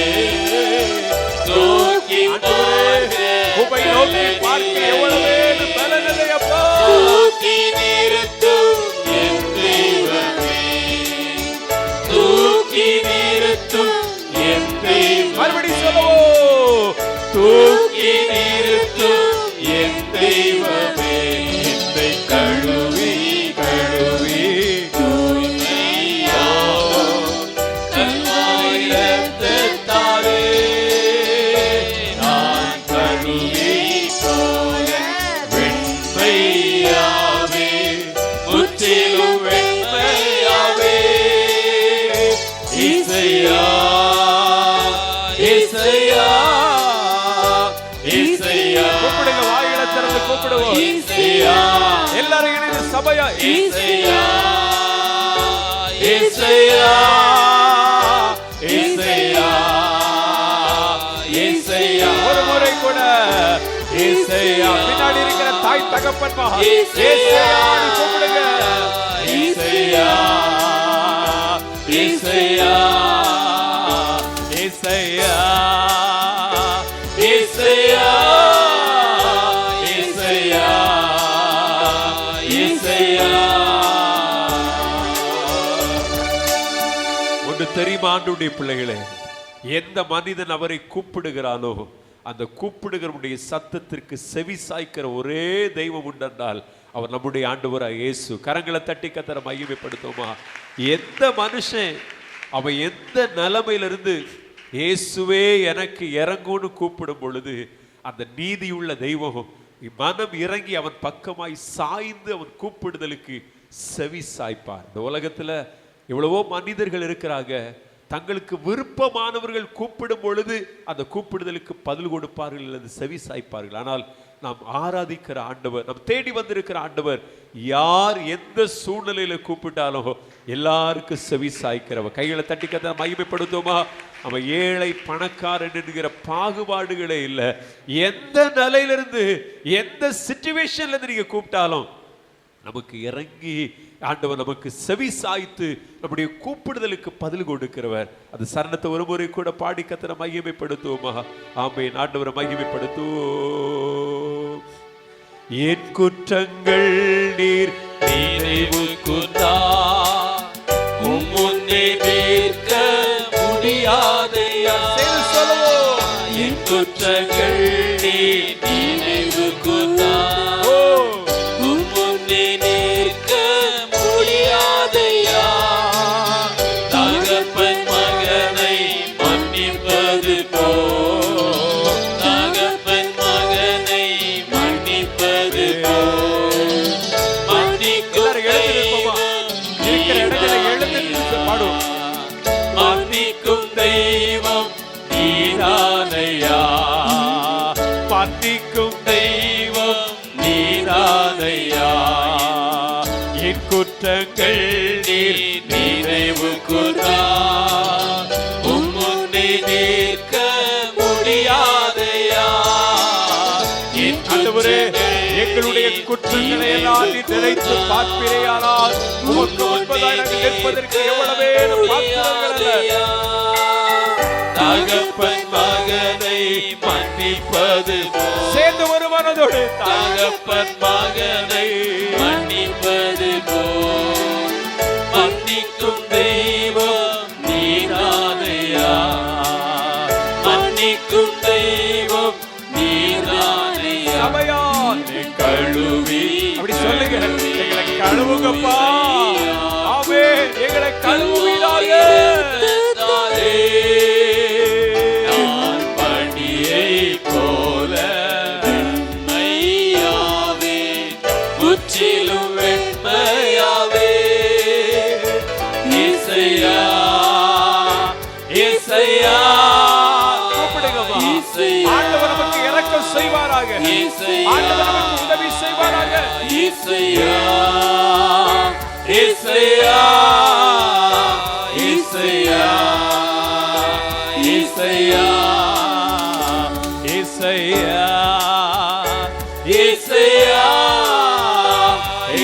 Speaker 2: நோக்கி பார்க்க
Speaker 1: உம்மை நோக்கி பார்க்க எவ்வளவு பலனில்லை அப்பா.
Speaker 2: தூக்கி நிறுத்தும் என் தெய்வமே, தூக்கி நிறுத்தும் என் தெய்வமே,
Speaker 1: மறுபடி சொல்லுவோம்.
Speaker 2: தூக்கி நிறுத்தும் என் தெய்வமே, என்னை கழுவி கழுவி தூய்மையாக்கும் கல்வாரி இரத்தத்தாலே, நான் கழுவி போல வெண்மையாவே, முற்றிலும் வெண்மையாவே, இசையா, இசையா, இசையா,
Speaker 1: கூப்பிடுங்க, வாயில திறந்து கூப்பிடுவோம்.
Speaker 2: இசையா,
Speaker 1: எல்லாரும் இணைந்து சபையா
Speaker 2: இசையா, இசையா, இசையா, இசையா,
Speaker 1: ஒரு முறை கூட இசையா, பின்னாடி இருக்கிற தாய் தகப்பன்மா இசையான்னு கூப்பிடுங்க.
Speaker 2: இசையா, இசையா,
Speaker 1: இசையா,
Speaker 2: இசையா, இசையா, இசையா.
Speaker 1: ஒன்று தெரியுமா ஆண்டவருடைய பிள்ளைகளே, எந்த மனிதன் அவரை கூப்பிடுகிறானோ அந்த கூப்பிடுகிறவருடைய சத்தத்திற்கு செவி சாய்க்கிற ஒரே தெய்வம் உண்டென்றால் அவர் நம்முடைய ஆண்டவராக இயேசு. கரங்களை தட்டி கத்தரை மகிமைப்படுத்துமா. எந்த மனுஷன் அவன் எந்த நிலைமையிலிருந்து இயேசுவே எனக்கு இறங்குன்னு கூப்பிடும் பொழுது அந்த நீதியுள்ள தெய்வம் மனம் இறங்கி அவன் பக்கமாய் சாய்ந்து அவன் கூப்பிடுதலுக்கு செவி சாய்ப்பார். இந்த உலகத்துல எவ்வளவோ மனிதர்கள் இருக்கிறாங்க, தங்களுக்கு விருப்பமானவர்கள் கூப்பிடும் பொழுது அந்த கூப்பிடுதலுக்கு பதில் கொடுப்பார்கள் அல்லது செவி சாய்ப்பார்கள். ஆனால் நாம் ஆராதிக்கிற ஆண்டவர், நாம் தேடி வந்திருக்கிற ஆண்டவர், யார் எந்த சூழ்நிலையில கூப்பிட்டாலும் எல்லாருக்கும் செவி சாய்க்கிறவ. கைகளை தட்டி கத்த மகிமைப்படுத்துவோமா? அவன் ஏழை பணக்காரன் என்கிற பாகுபாடுகளே இல்லை. எந்த நிலையிலிருந்து எந்த சிச்சுவேஷன்ல இருந்து நீங்க கூப்பிட்டாலும் நமக்கு இறங்கி ஆண்டவர் நமக்கு செவி சாய்த்து நம்முடைய கூப்பிடுதலுக்கு பதில் கொடுக்கிறவர். அது சரணத்தை ஒரு முறை கூட பாடி கத்தனை மகிமைப்படுத்துவோமா? ஆமென். ஆண்டவரை மகிமைப்படுத்துவோம். என் குற்றங்கள் நீர்
Speaker 2: நினைவுக்குதா, முன்னே நிற்க முடியாதையா. என் குற்றங்கள் நீர் நினைவுக்குதா, முன்னே நிற்க முடியாதையா. தகப்பன் மகனை மன்னிப்பது போல், தகப்பன் மகனை மன்னிப்பது போல், மன்னிக்கும் தெய்வம் நீதானையா, மன்னிக்கும் தெய்வம் நீதானையா. என் குற்றங்கள் நீர் நினைவுக்குதா, முன்னே நிற்க முடியாதையா.
Speaker 1: ஆண்டவரே, எங்களுடைய குற்றங்களை எல்லாம் நீர் நினைத்து பார்ப்பீரேயானால் உமக்கு முன்பதாய் நாங்கள் நிற்பதற்கு எவ்வளவே பார்க்கிறவர்கள்.
Speaker 2: தகப்பன் மகனை மன்னிப்பது
Speaker 1: சேர்ந்து ஒரு மனதோடு
Speaker 2: தகப்பன் மகனை மன்னிப்பது போல், மன்னிக்கும் தெய்வம் நீதானையா, மன்னிக்கும் தெய்வம் நீதானையா.
Speaker 1: சபையால்
Speaker 2: கழுவி
Speaker 1: அப்படி சொல்லுங்க, எங்களை கழுவுங்கப்பா. ஆமென். எங்களை கழுவுவீராக.
Speaker 2: நான் பணியை போல வெண்மையாவே, முற்றிலும் வெண்மையாவே. இசையா இசையா
Speaker 1: கூப்பிடுங்கப்பா.
Speaker 2: இசையா.
Speaker 1: ஆண்டவர் நமக்கு இரக்கம் செய்வாராக.
Speaker 2: இசையா.
Speaker 1: ஆண்டவர் நமக்கு உதவி செய்வாராக.
Speaker 2: இசையா இசையா இசையா இசையா
Speaker 1: இசையா
Speaker 2: இசையா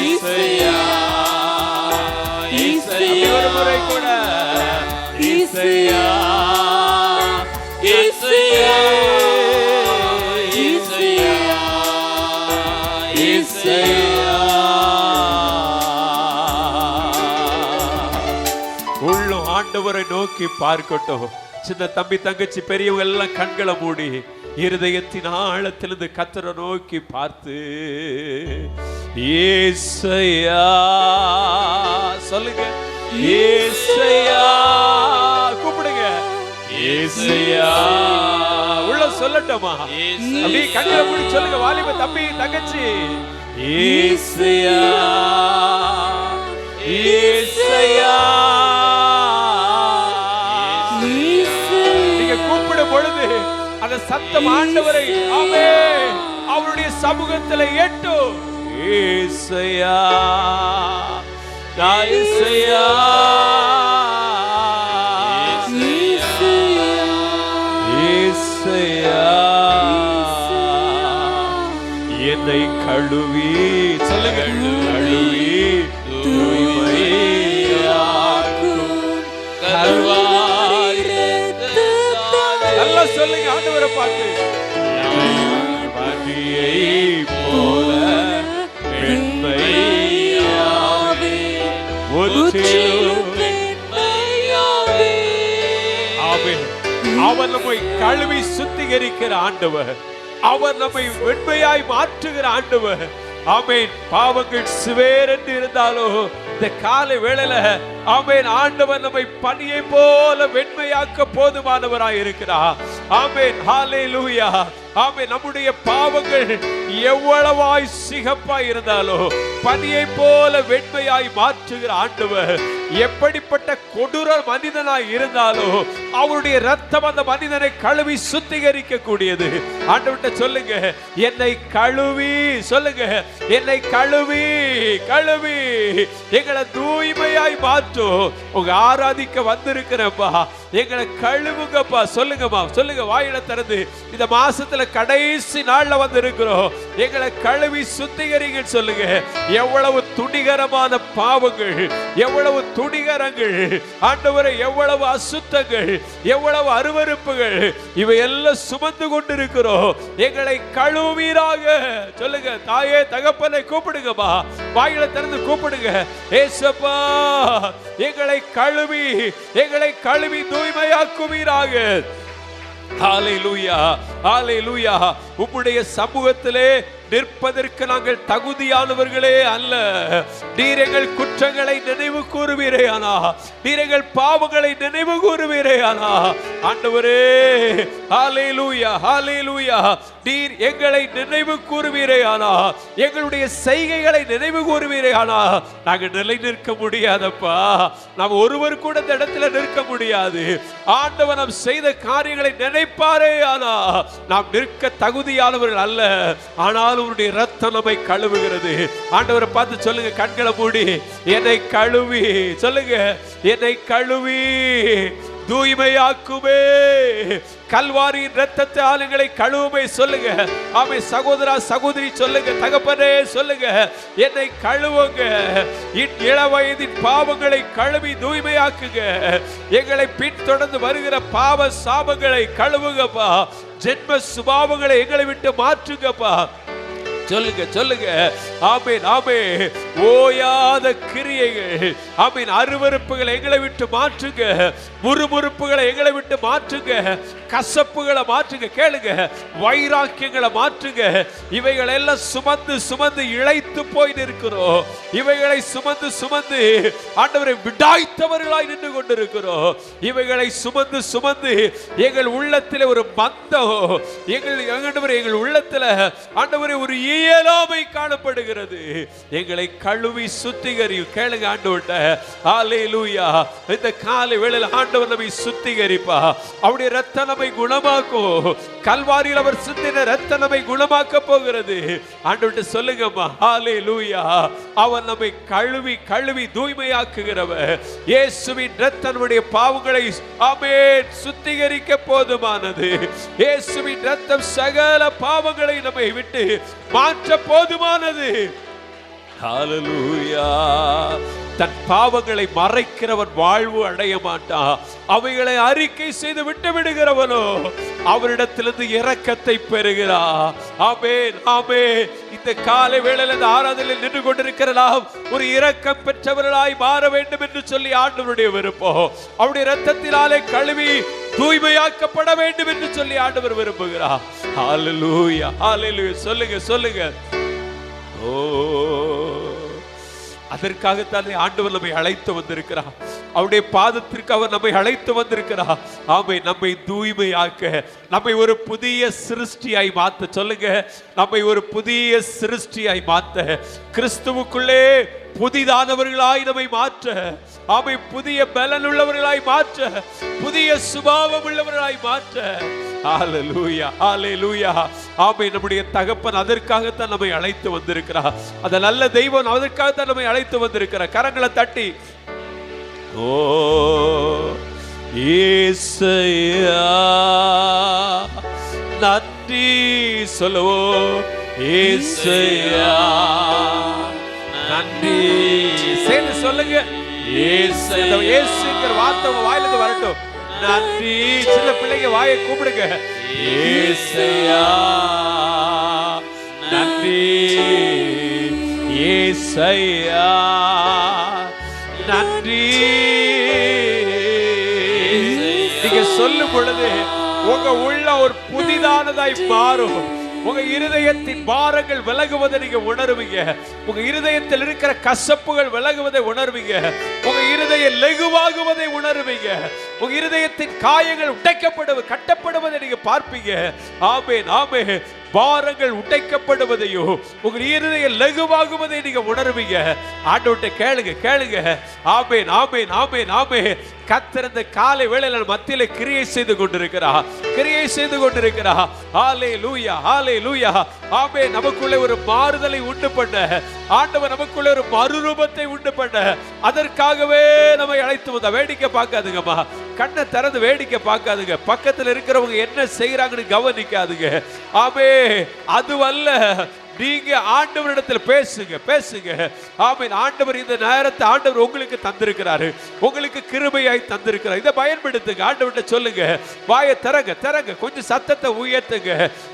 Speaker 2: இசையா இசையா.
Speaker 1: ஒரு முறை கூட
Speaker 2: இசையா இசையா இசையா இசையா.
Speaker 1: உள்ளம் ஆண்டவரை நோக்கி பார்க்கட்டும். சின்ன தம்பி தங்கச்சி பெரியவங்க எல்லாம் கண்களை மூடி இருதயத்தின் ஆழத்திலிருந்து கர்த்தரை நோக்கி பார்த்து ஏசையா சொல்லுங்க. ஏசையா கூப்பிடுங்க. ஏசையா உள்ள சொல்லட்டுமா? அப்படியே கண்களை மூடி சொல்லுங்க. வாலிப தம்பி தங்கச்சி, ஏசையா ஏசையா. நீங்க கூப்பிடும் பொழுது அந்த சத்தம் ஆண்டவரை ஆமென் அவருடைய சமூகத்தில் ஏட்டும். ஏசையா ஏசையா ஏசையா. என்னை கழுவி சொல்லுங்க. கழுவி நல்லா சொல்லுங்க. ஆண்டவரை பார்த்து பனியை போல வெண்மையாவே, முற்றிலும்
Speaker 2: வெண்மையாவே.
Speaker 1: ஆமென். அவர் நம்மை கழுவி சுத்திகரிக்கிற ஆண்டவர். அவர் நம்மை வெண்மையாய் மாற்றுகிற ஆண்டவர். ஆமென். பாவங்கள் சிவேரென்று இருந்தாலும் இந்த காலை வேளையில ஆமென் ஆண்டவர் நம்மை பனியை போல வெண்மையாக்க போதுமானவராய் இருக்கிறார். ஆமென். ஹalleluya. ஆமே, நம்முடைய பாவங்கள் எவ்வளவாய் சிகப்பாய் இருந்தாலும் பனியை போல வெண்மையாய் மாற்றுகிற ஆண்டவர், எப்படிப்பட்ட கொடூர மனிதனாய் இருந்தாலும் அவருடைய ரத்தம் அந்த மனிதனை கழுவி சுத்திகரிக்க கூடியது. ஆண்டவர்கிட்ட சொல்லுங்க, என்னை கழுவி, சொல்லுங்க, என்னை கழுவி கழுவி எங்களை தூய்மையாய் மாற்றும். உங்க ஆராதிக்க வந்திருக்கிறப்பா, எங்களை கழுவுங்கப்பா. சொல்லுங்கம்மா, சொல்லுங்க, வாயில திறந்து. இந்த மாசத்துல கடைசி நாள்ல வந்து இருக்கிறோம், எங்களை கழுவி சுத்திகரிங்க சொல்லுங்க. எவ்வளவு துணிகரமான பாவங்கள், எவ்வளவு துணிகரங்கள் ஆண்டவரை, எவ்வளவு அசுத்தங்கள், எவ்வளவு அருவருப்புகள், இவையெல்லாம் சுமந்து கொண்டிருக்கிறோம். எங்களை கழுவீராக சொல்லுங்க. தாயே தகப்பனை கூப்பிடுங்கப்பா, வாயில திறந்து கூப்பிடுங்க. ஏசப்பா, எங்களை கழுவி, எங்களை கழுவி தூய்மையாக்குவீராக. ஹல்லேலூயா, ஹல்லேலூயா. உம்முடைய சமூகத்திலே நிற்பதற்கு நாங்கள் தகுதியானவர்களே அல்ல. நீர் எங்கள் குற்றங்களை நினைவு கூறுவீரே ஆனா, நீர் எங்கள் பாவங்களை நினைவு கூறுவீரே ஆனா ஆண்டவரே, ஹல்லேலூயா, ஹல்லேலூயா. நீர் எங்களை நினைவு கூறுவீரே ஆனா, எங்களுடைய செய்கைகளை நினைவு கூறுவீரே ஆனா நாங்கள் நிலை நிற்க முடியாதப்பா. நாம் ஒருவர் கூட இந்த இடத்துல நிற்க முடியாது. ஆண்டவர் நாம் செய்த காரியங்களை நினைப்பாரே ஆனா நாம் நிற்க தகுதியானவர்கள் அல்ல. ஆனால் அவருடைய ரத்தம் நம்மை கழுவுகிறது. ஆண்டவரை பார்த்து சொல்லுங்க, கண்களை மூடி, என்னை கழுவி, சொல்லுங்க, என்னை கழுவி தூய்மையாக்குவே. கல்வாரியின் ரத்தத்தை ஆளுங்களை கழுவுமே சொல்லுங்க. ஆமே, சகோதரா சகோதரி சொல்லுங்க, தகப்பனே சொல்லுங்க, என்னை கழுவுங்க. இளவயதின் பாவங்களை கழுவி தூய்மையாக்குங்க. எங்களை பின்தொடர்ந்து வருகிற பாவ சாபங்களை கழுவுங்கப்பா. ஜென்ம சுபாவங்களை எங்களை விட்டு மாற்றுங்கப்பா. சொல்லுங்க, சொல்லுங்க. ஆமேன், ஆமேன். ஓயாத கிரியைகள், ஆமேன், அருவருப்புகளை எங்களை விட்டு மாற்றுங்க. முறுமுறுப்புகளை எங்களை விட்டு மாற்றுங்க. கசப்புகளை மாற்றுங்க. கேளுங்க, வைராக்கியங்களை மாற்றுங்க. இவைகள் எல்லாம் சுமந்து சுமந்து இழைத்து போய் நிற்கிறோம். இவைகளை சுமந்து சுமந்து ஆண்டவரை விடாய்த்தவர்களாய் நின்று கொண்டிருக்கிறோம். இவைகளை சுமந்து சுமந்து எங்கள் உள்ளத்தில் ஒரு மந்தம், எங்கள் உள்ளத்தில் ஆண்டவரை ஒரு இயலாமை காணப்படுகிறது. எங்களை கழுவி சுத்திகரியும். கேளுங்க ஆண்டவர்ட்ட. ஹல்லேலூயா. இந்த காலை வேளையில் ஆண்டவர் நம்மை சுத்திகரிப்பா. அவருடைய ரத்தம் நம்மை குணமாக்கும். கல்வாரியில் அவர் சிந்தின ரத்தம் நம்மை குணமாக்க போகிறது. ஆண்டவர்ட்ட சொல்லுங்கம்மா. ஹல்லேலூயா. அவர் நம்மை கழுவி கழுவி தூய்மையாக்குகிறவர். இயேசுவின் ரத்தம் நம்முடைய பாவங்களை ஆமென் சுத்திகரிக்க போதுமானது. இயேசுவின் ரத்தம் சகல பாவங்களை நம்மை விட்டு மாற்ற போதுமானது. ஹல்லேலூயா. தன் பாவங்களை மறைக்கிறவன் வாழ்வு அடைய மாட்டான். அவைகளை அறிக்கை செய்து விட்டு விடுகிறவனோ அவரிடத்திலிருந்து இரக்கத்தை பெறுகிறான். ஆமென், ஆமென். இந்த காலை வேளையில் இந்த ஆராதனையில் நின்று கொண்டிருக்கிறலாம் ஒரு இரக்கம் பெற்றவர்களாய் மாற வேண்டும் என்று சொல்லி ஆண்டவருடைய விருப்பம். அவருடைய இரத்தத்தினாலே கழுவி தூய்மையாக்கப்பட வேண்டும் என்று சொல்லி ஆண்டவர் விரும்புகிறார். ஹல்லேலூயா, ஹல்லேலூயா. சொல்லுங்க, சொல்லுங்க. ஓ, அதற்காகத்தான் ஆண்டவர் நம்மை அழைத்து வந்திருக்கிறார். அவருடைய பாதத்திற்கு அவர் நம்மை அழைத்து வந்திருக்கிறார். ஆமை, நம்மை தூய்மையாக்க, நம்மை ஒரு புதிய சிருஷ்டியாய் மாத்த. சொல்லுங்க, நம்மை ஒரு புதிய சிருஷ்டியாய் மாத்த, கிறிஸ்துவுக்குள்ளே புதிதானவர்களாய் நம்மை மாற்ற, ஆமை, புதிய பலன் உள்ளவர்களாய் மாற்ற, புதிய சுபாவம் உள்ளவர்களாய் மாற்ற. ஹல்லேலூயா, ஹல்லேலூயா. ஆமென். நம்முடைய தகப்பன் அதற்காகத்தான் நம்மை அழைத்து வந்திருக்கிறார். அந்த நல்ல தெய்வம் அதற்காகத்தான் நம்மை அழைத்து வந்திருக்கிறார். கரங்களை தட்டி ஓ இயேசுயா நன்றி சொல்லுவோம். இயேசுயா நன்றி சேர்ந்து சொல்லுங்க. இயேசுங்கிற வார்த்தை உங்க வாயிலிருந்து வரட்டும். நன்றி. சின்ன பிள்ளைங்க வாயை கூப்பிடுங்க. இயேசுயா நன்றி. இயேசுயா நன்றி. நீங்க சொல்லும் பொழுது உங்க உள்ள ஒரு புதிதானதாய் மாறும். உங்க இருதயத்தின் பாரங்கள் விலகுவதை நீங்க உணர்வீங்க. உங்க இருதயத்தில் இருக்கிற கசப்புகள் விலகுவதை உணர்வீங்க. உங்க இருதயம் லகுவாகுவதை உணர்வீங்க. உங்க இருதயத்தின் காயங்கள் கட்டப்படுவதை நீங்க பார்ப்பீங்க. ஆமென், ஆமென். பாரங்கள் உடைக்கப்படுவதையோ உங்கள் இருதயம் லகுவாகுவதை நீங்க உணர்வீங்க. ஆண்டவர்கிட்ட கேளுங்க, கேளுங்க. ஆமென், ஆமென், ஆமென், ஆமென். கர்த்தர் இந்த காலை வேளையில மத்தியில கிரியை செய்து கொண்டிருக்கிறார், கிரியை செய்து கொண்டிருக்கிறார். ஹalleluya, ஹalleluya. ஆமென். நமக்குள்ளே ஒரு மாறுதலை உண்டு பண்ண ஆண்டவர், நமக்குள்ளே ஒரு மறுரூபத்தை உண்டு பண்ண, அதற்காகவே நம்மை அழைத்து வந்த. வேடிக்கை பார்க்காதுங்கம்மா, கண்ணை திறந்து வேடிக்கை பார்க்காதுங்க. பக்கத்தில் இருக்கிறவங்க என்ன செய்யறாங்கன்னு கவனிக்காதுங்க. ஆமே, அதுவல்ல. நீங்க ஆண்டவரிடத்தில் பேசுங்க, பேசுங்க. ஆமென். ஆண்டவர் இந்த நேரத்தை ஆண்டவர் உங்களுக்கு தந்திருக்கிறாரு, உங்களுக்கு கிருபையாய் தந்திருக்கிறார். இதை பயன்படுத்துங்க. ஆண்டவர்கிட்ட சொல்லுங்க, வாயை திறங்க, திறங்க, கொஞ்சம் சத்தத்தை உயர்த்துங்க,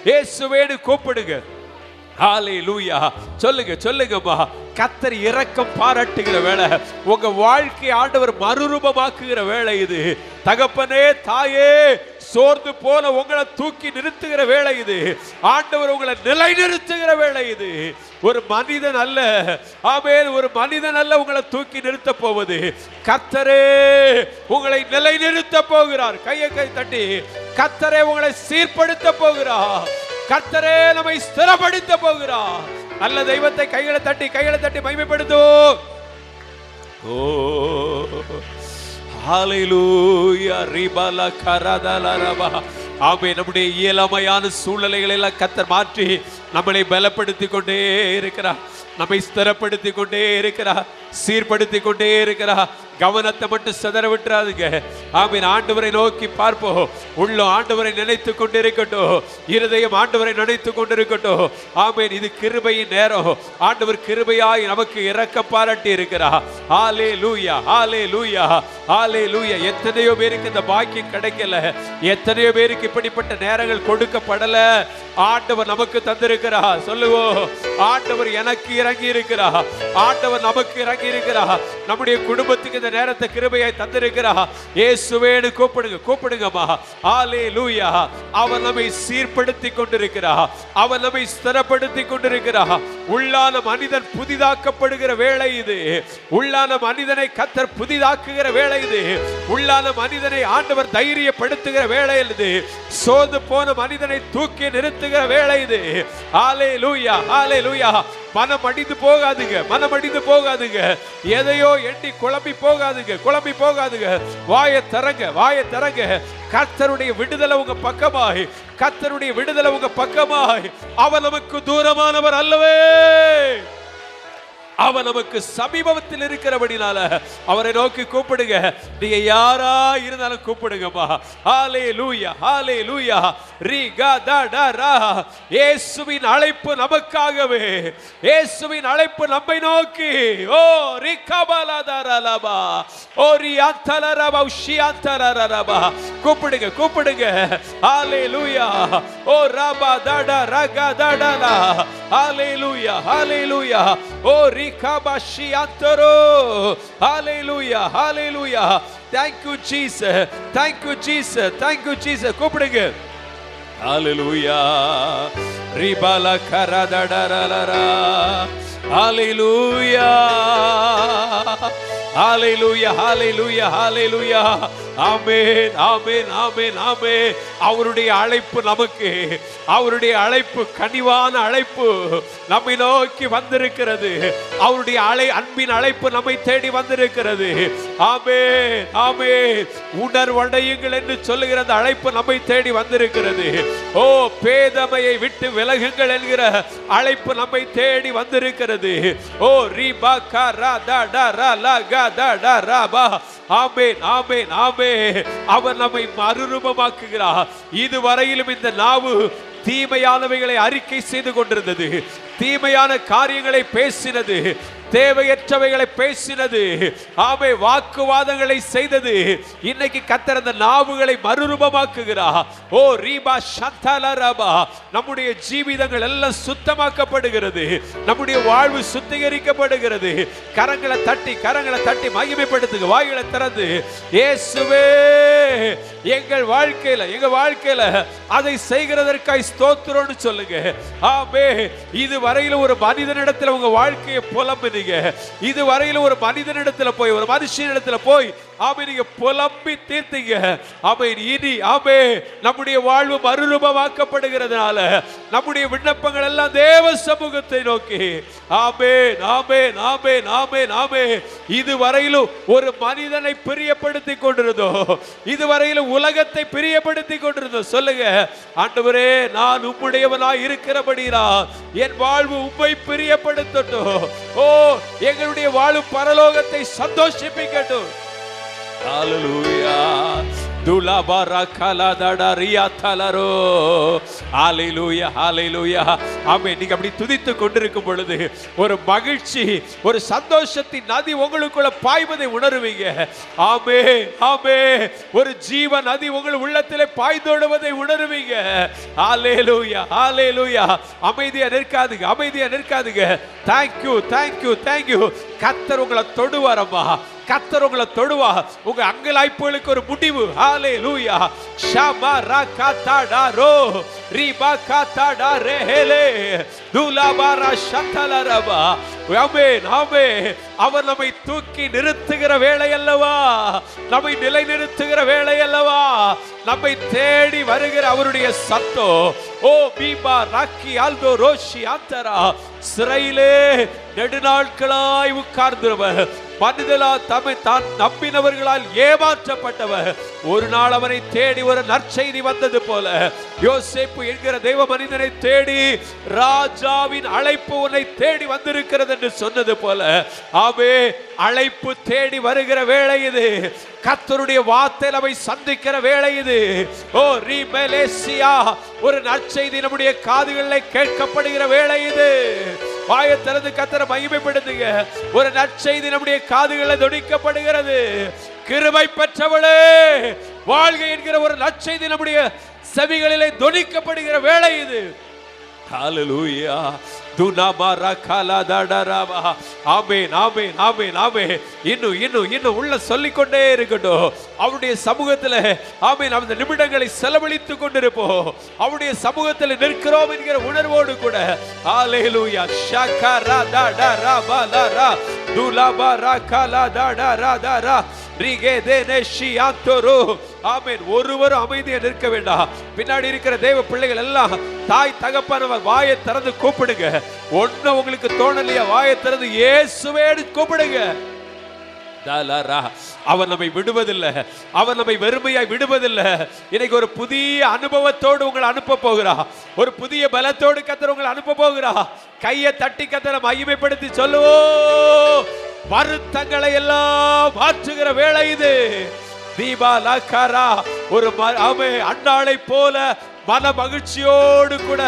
Speaker 1: இயேசுவேன்னு கூப்பிடுங்க. ஹalleluya. சொல்லுங்க, சொல்லுங்கப்பா. கர்த்தர் இரக்கம் பாராட்டுகிற வேளை, உங்க வாழ்க்கை ஆண்டவர் மறுரூபமாக்குகிற வேளை இது. தகப்பனே, தாயே, சோர்ந்து போன உங்களை தூக்கி நிறுத்துகிற வேளை இது. ஆண்டவர் உங்களை நிலைநிறுத்துகிற வேளை இது. ஒரு மனிதன் அல்ல, ஆமென், ஒரு மனிதன் அல்ல உங்களை தூக்கி நிறுத்த போவது. கர்த்தரே உங்களை நிலைநிறுத்த போகிறார். கையை தட்டி, கர்த்தரே உங்களை சீர்படுத்த போகிறார். கர்த்தரே நம்மை ஸ்திரப்படுத்த போகிறார். நல்ல தெய்வத்தை கைகளை தட்டி மகிமைப்படுத்துவோம். ஓ ஹalleluya. ரிபல கரதலரபா. ஆமென். நம்முடைய இயலமையான சூழ்நிலைகளை எல்லாம் கர்த்தர் மாற்றி நம்மளை பலப்படுத்தி கொண்டே இருக்கிறார், நம்மை ஸ்திரப்படுத்தி கொண்டே இருக்கிறார், சீர்படுத்தி கொண்டே இருக்கிறார். கவனத்தை மட்டும் சிதற விட்டுறாதுங்க. ஆமென். ஆண்டவரை நோக்கி பார்ப்போம். உள்ள ஆண்டவரை நினைத்து கொண்டிருக்கட்டும், இருதயம் ஆண்டவரை நினைத்து கொண்டிருக்கட்டும். ஆமென். இது கிருபையின் நேரம். ஆண்டவர் கிருபையாய் நமக்கு இரக்கம் பாராட்டி இருக்கிறார். ஹalleluya, ஹalleluya, ஹalleluya. எத்தனையோ பேருக்கு இந்த பாக்கியம் கிடைக்கல, எத்தனையோ பேருக்கு இப்படிப்பட்ட நேரங்கள் கொடுக்கப்படல. ஆண்டவர் நமக்கு தந்திருக்கிறார். சொல்லுவோம், ஆண்டவர் எனக்கு இறங்கி இருக்கிறார், ஆண்டவர் நமக்கு இறங்கி இருக்கிறார். நம்முடைய குடும்பத்துக்கு இந்த நேரத்தை கிருபையாய் தந்திருக்கிறார். இயேசுவேன்னு கூப்பிடுங்க, கூப்பிடுங்கம்மா. ஹalleluya. அவர் நம்மை சீர்படுத்தி கொண்டிருக்கிறார், அவர் நம்மை ஸ்திரப்படுத்தி கொண்டிருக்கிறார். உள்ளான மனிதன் புதிதாக்கப்படுகிற வேளை இது. உள்ளான மனிதனை கர்த்தர் புதிதாக்குகிற வேளை இது. உள்ளான மனிதனை ஆண்டவர் தைரியப்படுத்துகிற வேளை இது. சோர்ந்து போன மனிதனை தூக்கி நிறுத்துகிற வேளை இது. ஹalleluya, ஹalleluya. மனம் அடிந்து போகாதுங்க, மனம் அடிந்து போகாதுங்க. எதையோ எண்ணி குழம்பி போகாதுங்க, குழம்பி போகாதுங்க. வாயை திறங்க, வாயை திறங்க. கர்த்தருடைய விடுதலை உங்க பக்கமாய், கர்த்தருடைய விடுதலை உங்க பக்கமாய். அவர் நமக்கு தூரமானவர் அல்லவே, அவர் நமக்கு சமீபத்தில் இருக்கிறபடினால அவரை நோக்கி கூப்பிடுங்க. நீங்க யாரா இருந்தாலும் கூப்பிடுங்கப்பா. ஹalleluya, ஹalleluya. ரிகதடரா. இயேசுவின் அழைப்பு நமக்காகவே, இயேசுவின் அழைப்பு நம்மை நோக்கி. ஓ ரிகபலதரலபா, ஓ ரிஅந்தலரபா, உஷிஅந்தலரபா. கூப்பிடுங்க, கூப்பிடுங்க. ஹalleluya. ஓ ரபதட ரகதடலா. ஹalleluya, ஹalleluya. ஓ ரிகபஷிஅந்தரோ. ஹalleluya, ஹalleluya. Thank you Jesus, thank you Jesus, thank you Jesus. கூப்பிடுங்க. ஹalleluya. ரிபல கரதடரலரா. ஹalleluya, ஹalleluya, ஹalleluya, ஹalleluya. ஆமென், ஆமென், ஆமென், ஆமென். அவருடைய அழைப்பு நமக்கு, அவருடைய அழைப்பு கனிவான அழைப்பு நம்மை நோக்கி வந்திருக்கிறது. அவருடைய அன்பின் அழைப்பு நம்மை தேடி வந்திருக்கிறது. ஆமென், ஆமென். உணர்வடையுங்கள் என்று சொல்லுகிற அந்த அழைப்பு நம்மை தேடி வந்திருக்கிறது. ஓ பேதமையை விட்டு விலகுங்கள் என்கிற அழைப்பு நம்மை தேடி வந்திருக்கிறது. ஓ ரிபா கரதடரலகதடரபா. ஆமென், ஆமென், ஆமென். அவர் நம்மை மறுரூபமாக்குகிறார். இதுவரையிலும் இந்த நாவு தீமையானவைகளை அறிக்கை செய்து கொண்டிருந்தது, தீமையான காரியங்களை பேசினது, தேவையற்றவைகளை பேசினது, ஆமே வாக்குவாதங்களை செய்தது. இன்னைக்கு கர்த்தர் அந்த நாவுகளை மறுரூபமாக்குகிறார். ஓ ரீபா சந்தலரபா. நம்முடைய ஜீவிதங்கள் எல்லாம் சுத்தமாக்கப்படுகிறது, நம்முடைய வாழ்வு எங்க வாழ்க்கையில அதை செய்கிறதற்காய் ஸ்தோத்திரம்னு சொல்லுங்க. ஆமே. இதுவரையில ஒரு மனிதனிடத்துல உங்க வாழ்க்கையை புலம்பினீங்க. இதுவரையில ஒரு மனிதனிடத்துல போய், ஒரு மனுஷனிடத்துல போய் ஆமே நீங்க புலம்பி தீர்த்தீங்க. ஆமே. இனி ஆமே நம்முடைய வாழ்வு மறுரூபமாக்கப்படுகிறதுனால நம்முடைய விண்ணப்பங்கள் எல்லாம் தேவ சமூகத்தை நோக்கி ஆமே ஆமே ஆமே ஆமே ஆமே. இதுவரையிலும் ஒரு மனிதனை பிரியப்படுத்தி கொண்டிருந்தோம், இதுவரையிலும் உலகத்தை பிரியப்படுத்தி கொண்டிருந்தோம். சொல்லுங்க, ஆண்டவரே நான் உம்முடையவனாய் இருக்கிறபடியா என் வாழ்வு உம்மை பிரியப்படுத்தட்டும். ஓ, எங்களுடைய வாழ்வு பரலோகத்தை சந்தோஷிப்பிக்கட்டும். ஹalleluya. துலாபாரா கலாதடா ரியா தலரோ. ஹalleluya ஹalleluya. ஆமென். நீங்க அப்படி துதித்து கொண்டிருக்கும் பொழுது ஒரு மகிழ்ச்சி, ஒரு சந்தோஷத்தின் நதி உங்களுக்குள்ள பாய்வதை உணருவீங்க. ஆமென் ஆமென். ஒரு ஜீவ நதி உங்கள் உள்ளத்திலே பாய்ந்தோடுவதை உணருவீங்க. ஹalleluya ஹalleluya. அமைதியா நிற்காதீங்க, அமைதியா நிற்காதீங்க. Thank you thank you thank you. கர்த்தர் உங்களை தொடுவாரம்மா, கர்த்தர் உங்களை தொடுவா. உங்க அங்கலாய்ப்புகளுக்கு ஒரு முடிவு. ஹalleluya. ஷமா ரகாதடா ரோ ரிபா காதடா ரேஹலே துலாபாரா ஷதலரபா. ஆமென் ஆமென். அவர் நம்மை தூக்கி நிறுத்துகிற வேளை அல்லவா, நம்மை நிலைநிறுத்துகிற வேளை அல்லவா, நம்மை தேடி வருகிற அவருடைய சத்தம். ஓ பீபா ராக்கி ஆல்தோ ரோஷி ஆந்தரா. சிறையிலே நெடுநாட்களாய் உட்கார்ந்தவர், மனிதனால் தம்மை தான் நம்பினவர்களால் ஏமாற்றப்பட்டவர், ஒரு நாள் அவனை தேடி ஒரு நற்செய்தி வந்தது போல யோசேப்பு என்கிற தேவ மனிதனை தேடி ராஜாவின் அழைப்பு உன்னை தேடி வந்திருக்கிறது என்று சொன்னது போல ஆமே அழைப்பு தேடி வருகிற வேளை இது. கர்த்தருடைய வார்த்தை நம்மை சந்திக்கிற வேளை இது. ஓ ரீமெலேசியா, ஒரு நற்செய்தி நம்முடைய காதுகளில் கேட்கப்படுகிற வேளை இது. வாயை திறந்து கர்த்தரை மகிமைப்படுத்துங்க. ஒரு நற்செய்தி நம்முடைய காதுகளில் தொனிக்கப்படுகிறது. கிருபை பெற்றவளே வாழ்க என்கிற ஒரு நற்செய்தி நம்முடைய செவிகளிலே தொனிக்கப்படுகிற வேளை இது. ஹalleluya. துனாமாரா கலாதடரபா. ஆமென் ஆமென் ஆமென் ஆமென். இன்னும் இன்னும் இன்னும் உள்ள சொல்லிக்கொண்டே இருக்கட்டும். அவருடைய சமூகத்தில் ஆமென் அந்த நிமிடங்களை செலவழித்துக் கொண்டிருப்போம். அவருடைய சமூகத்தில் நிற்கிறோம் என்கிற உணர்வோடு கூட ஹalleluya. ஷகரா தடரபலரா துலாபாரா கலாதடரதரா ரிகேதேனேஷியாந்தரோ. ஆமென். ஒருவரும் அமைதியா நிற்க வேண்டாம். பின்னாடி இருக்கிற தேவ பிள்ளைகள் எல்லாம் தாய் தகப்பனவர் வாயை திறந்து கூப்பிடுங்க. ஒண்ணு உங்களுக்கு தோணலையா, வாயை திறந்து இயேசுவே கூப்பிடுங்க. அவர் நம்மை விடுவதில்லை, அவர் நம்மை வெறுமையாய் விடுவதில்லை. இன்னைக்கு ஒரு புதிய அனுபவத்தோடு உங்களை அனுப்ப போகிறா, ஒரு புதிய பலத்தோடு கர்த்தர் உங்களை அனுப்ப போகிறா. கையை தட்டி கர்த்தரை மகிமைப்படுத்தி சொல்லுவோம். வருத்தங்களை எல்லாம் மாற்றுகிற வேளை இது. தீபா லகரா, ஒரு அன்னாளை போல மன மகிழ்ச்சியோடு கூட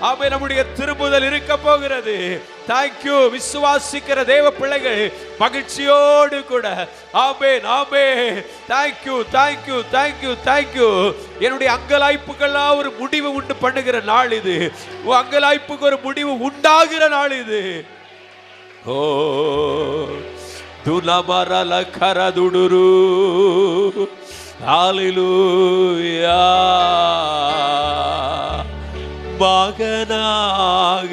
Speaker 1: ஆமே நம்முடைய திரும்புதல் இருக்க போகிறது. தேங்க்யூ. விசுவாசிக்கிற தேவ பிள்ளைகள் மகிழ்ச்சியோடு கூட amen amen. Thank you thank you thank you thank you. என்னுடைய அங்கலாய்ப்புக்கெல்லாம் ஒரு முடிவு உண்டு பண்ணுகிற நாள் இது. அங்கலாய்ப்புக்கு ஒரு முடிவு உண்டாகிற நாள் இது. ஓ துலமரா லகரா துடுரு. ஹalleluya. மகனாக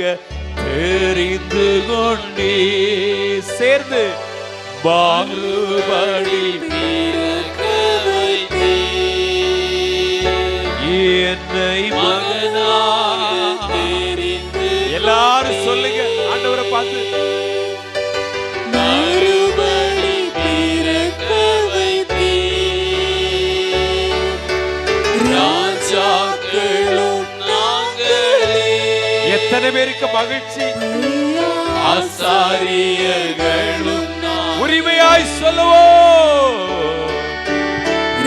Speaker 1: தெரிந்து கொண்டே சேர்ந்து மறுபடி பிறக்க வைத்தீர். என்னை மகனாக தெரிந்து. எல்லாரும் சொல்லுங்க ஆண்டவரை பார்த்து. மறுபடி பிறக்க வைத்தீர். ராஜாக்களும் எத்தனை பேருக்கு மகிழ்ச்சி. ஆசாரியர்களும் உரிமையாய் சொல்லுவோம்.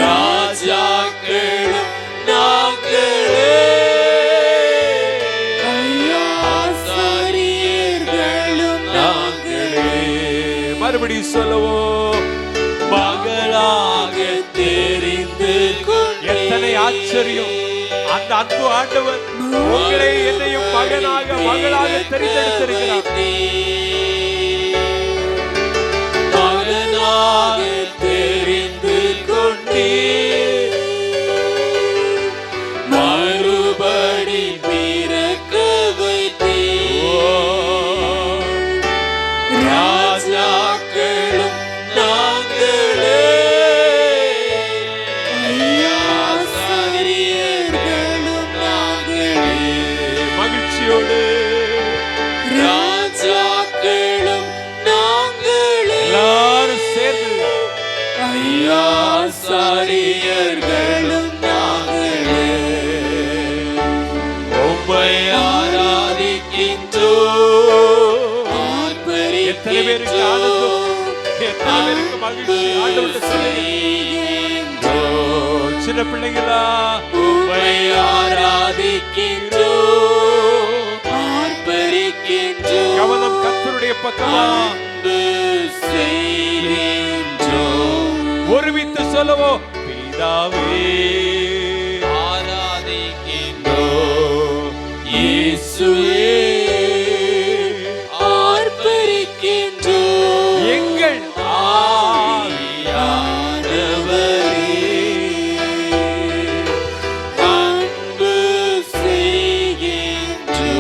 Speaker 1: ராஜாக்களும் நாங்களே, ஆசாரியர்களும் நாங்களே. மறுபடியும் சொல்லுவோம். மகளாக தெரிந்து எத்தனை ஆச்சரியம். அந்த அன்பு ஆண்டவர் உங்களை என்னையும் மகனாக மகளாக தெரிந்தெடுத்திருக்கிறார். மகனாக தெரிந்து கொண்டீர்.
Speaker 2: ஊழியர்களும் நாங்களே உம்மை ஆராதிக்கின்றோம்,
Speaker 1: எத்தனை பேருக்கு ஆனந்தம், எத்தனை பேருக்கு மகிழ்ச்சி ஆண்டவர்கிட்ட சொல்லுங்க. சின்ன பிள்ளைங்களா
Speaker 2: உம்மை ஆராதிக்கின்றோம், ஆர்ப்பரிக்கின்றோம்,
Speaker 1: கவனம் கர்த்தருடைய பக்கமா
Speaker 2: அன்பு செய்கின்றோம்.
Speaker 1: ஒருமித்து சொல்லுவோம். பிதாவே
Speaker 2: ஆராதிக்கின்றோம், இயேசுவே ஆர்ப்பரிக்கின்றோம்,
Speaker 1: எங்கள்
Speaker 2: ஆவியானவரே அன்பு செய்கின்றோம்,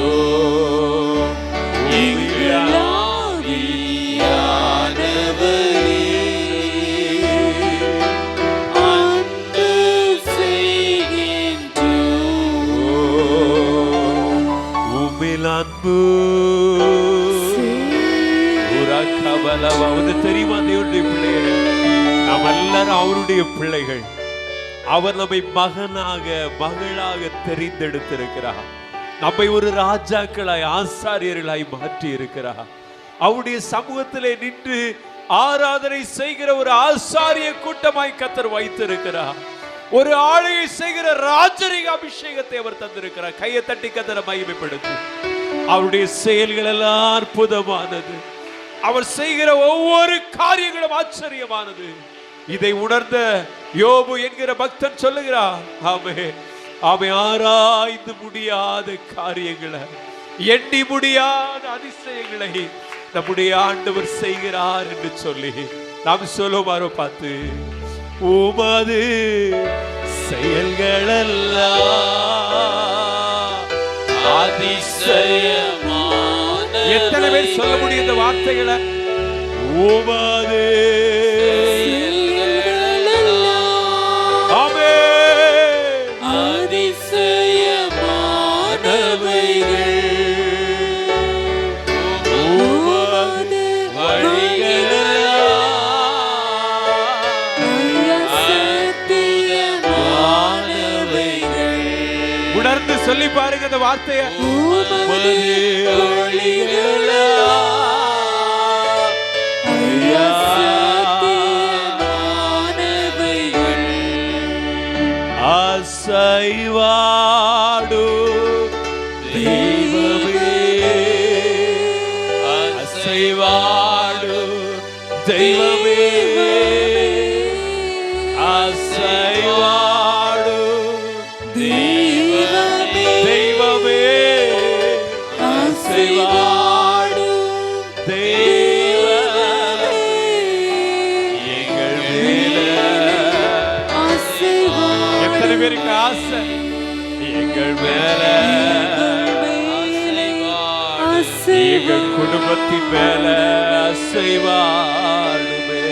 Speaker 2: எங்கள் ஆவியானவரே அன்பு செய்கின்றோம்.
Speaker 1: உம்மில் அன்பு உனக்கு தெரியுமா? தேவனுடைய பிள்ளைகள், நாம் எல்லாரும் அவருடைய பிள்ளைகள். அவர் நம்மை மகனாக மகளாக தெரிந்தெடுத்திருக்கிறார். நம்மை ஒரு ராஜாக்களாய் ஆசாரியர்களாய் மாற்றி இருக்கிறார். அவருடைய சமூகத்திலே நின்று ஆராதனை செய்கிற ஒரு ஆசாரிய கூட்டமாய் கர்த்தர் வைத்திருக்கிறார். ஒரு ஆளுகை செய்கிற ராஜரிக அபிஷேகத்தை அவர் தந்திருக்கிறார். கையை தட்டி கர்த்தரை மகிமைப்படுத்தி. அவருடைய செயல்கள் எல்லாம் அற்புதமானது. அவர் செய்கிற ஒவ்வொரு காரியங்களும் ஆச்சரியமானது. இதை உணர்ந்த யோபு என்கிற பக்தன் சொல்லுகிறார், ஆமே ஆராய்ந்து முடியாத காரியங்களை, எண்ணி முடியாத அதிசயங்களை நம்முடைய ஆண்டவர் செய்கிறார் என்று சொல்லி நாம் சொல்லுமாறு பார்த்து, உமது செயல்களெல்லாம்
Speaker 2: அதிசயமான
Speaker 1: எத்தனை பேர் சொல்ல முடியும் இந்த வார்த்தைகளை? உமது ஆமென்.
Speaker 2: அதிசயமானவைகள் உமது வழிகளெல்லாம்
Speaker 1: உணர்ந்து சொல்லி பாருங்க இந்த வார்த்தையை.
Speaker 2: உமது வழிகளெல்லாம்
Speaker 1: அசைவாடு தெய்வமே, அசைவாடு தெய்வமே, அசைவாடு தெய்வமே, அசைவாடு தெய்வமே, எங்கள் மேல எத்தனை பேருக்கு ஆசை? எங்கள் மேல, எங்கள் குடும்பத்தின் மேல அசைவாடுமே,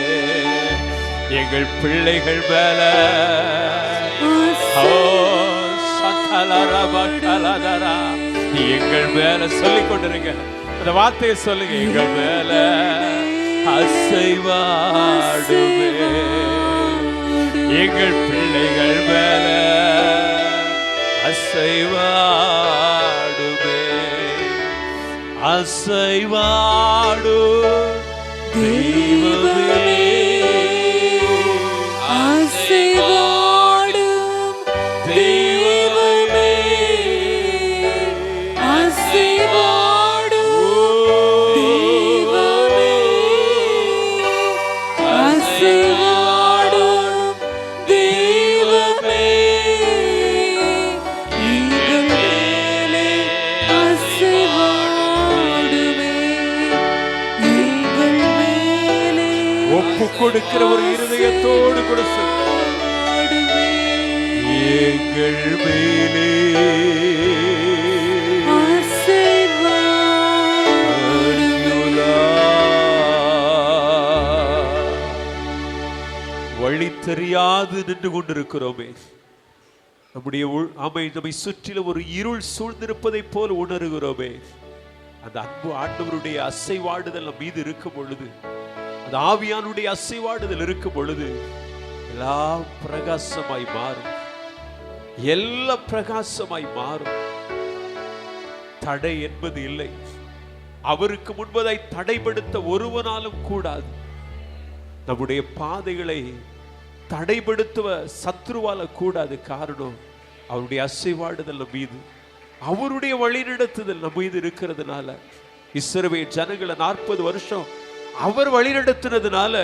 Speaker 1: எங்கள் பிள்ளைகள் மேல எங்கள் மேல சொல்லிக் கொண்டிருங்க. அந்த வார்த்தையை சொல்லுங்க. எங்கள் மேல அசைவாடுமே, எங்கள் பிள்ளைகள் மேல அசைவாடுமே, அசைவாடு தெய்வமே,
Speaker 2: அசைவாடும் தெய்வமே, அசைவாடும் தெய்வமே, அசைவாடும் தெய்வமே, எங்கள் மேலே அசைவாடுமே, எங்கள் மேலே
Speaker 1: ஒப்பு கொடுக்கிற ஒரு இருதயத்தோடு கூட சொல்லு. எங்கள் மேலே வழி தெரியாது நின்று கொண்டிருக்கிறோமே. நம்முடைய நம்மை சுற்றிலும் ஒரு இருள் சூழ்ந்திருப்பதை போல உணர்கிறோமே. அந்த அன்பு ஆண்டவருடைய அசைவாடுதல் நம் மீது இருக்கும் பொழுது, அந்த ஆவியானுடைய அசைவாடுதல் இருக்கும் பொழுது எல்லாம் பிரகாசமாய் மாறும். எல்லாம் பிரகாசமாய் மாறும். தடை என்பது இல்லை. அவருக்கு முன்பதாய் தடைப்படுத்த ஒருவனாலும் கூடாது. நம்முடைய பாதைகளை தடைப்படுத்துவ சத்ருவால கூடாது. காரணம் அவருடைய அசைவாடுதல் நம் மீது, அவருடைய வழிநடத்துதல் நம் மீது இருக்கிறதுனால. இஸ்ரவேல் ஜனங்களை 40 வருஷம் அவர் வழிநடத்தினதுனால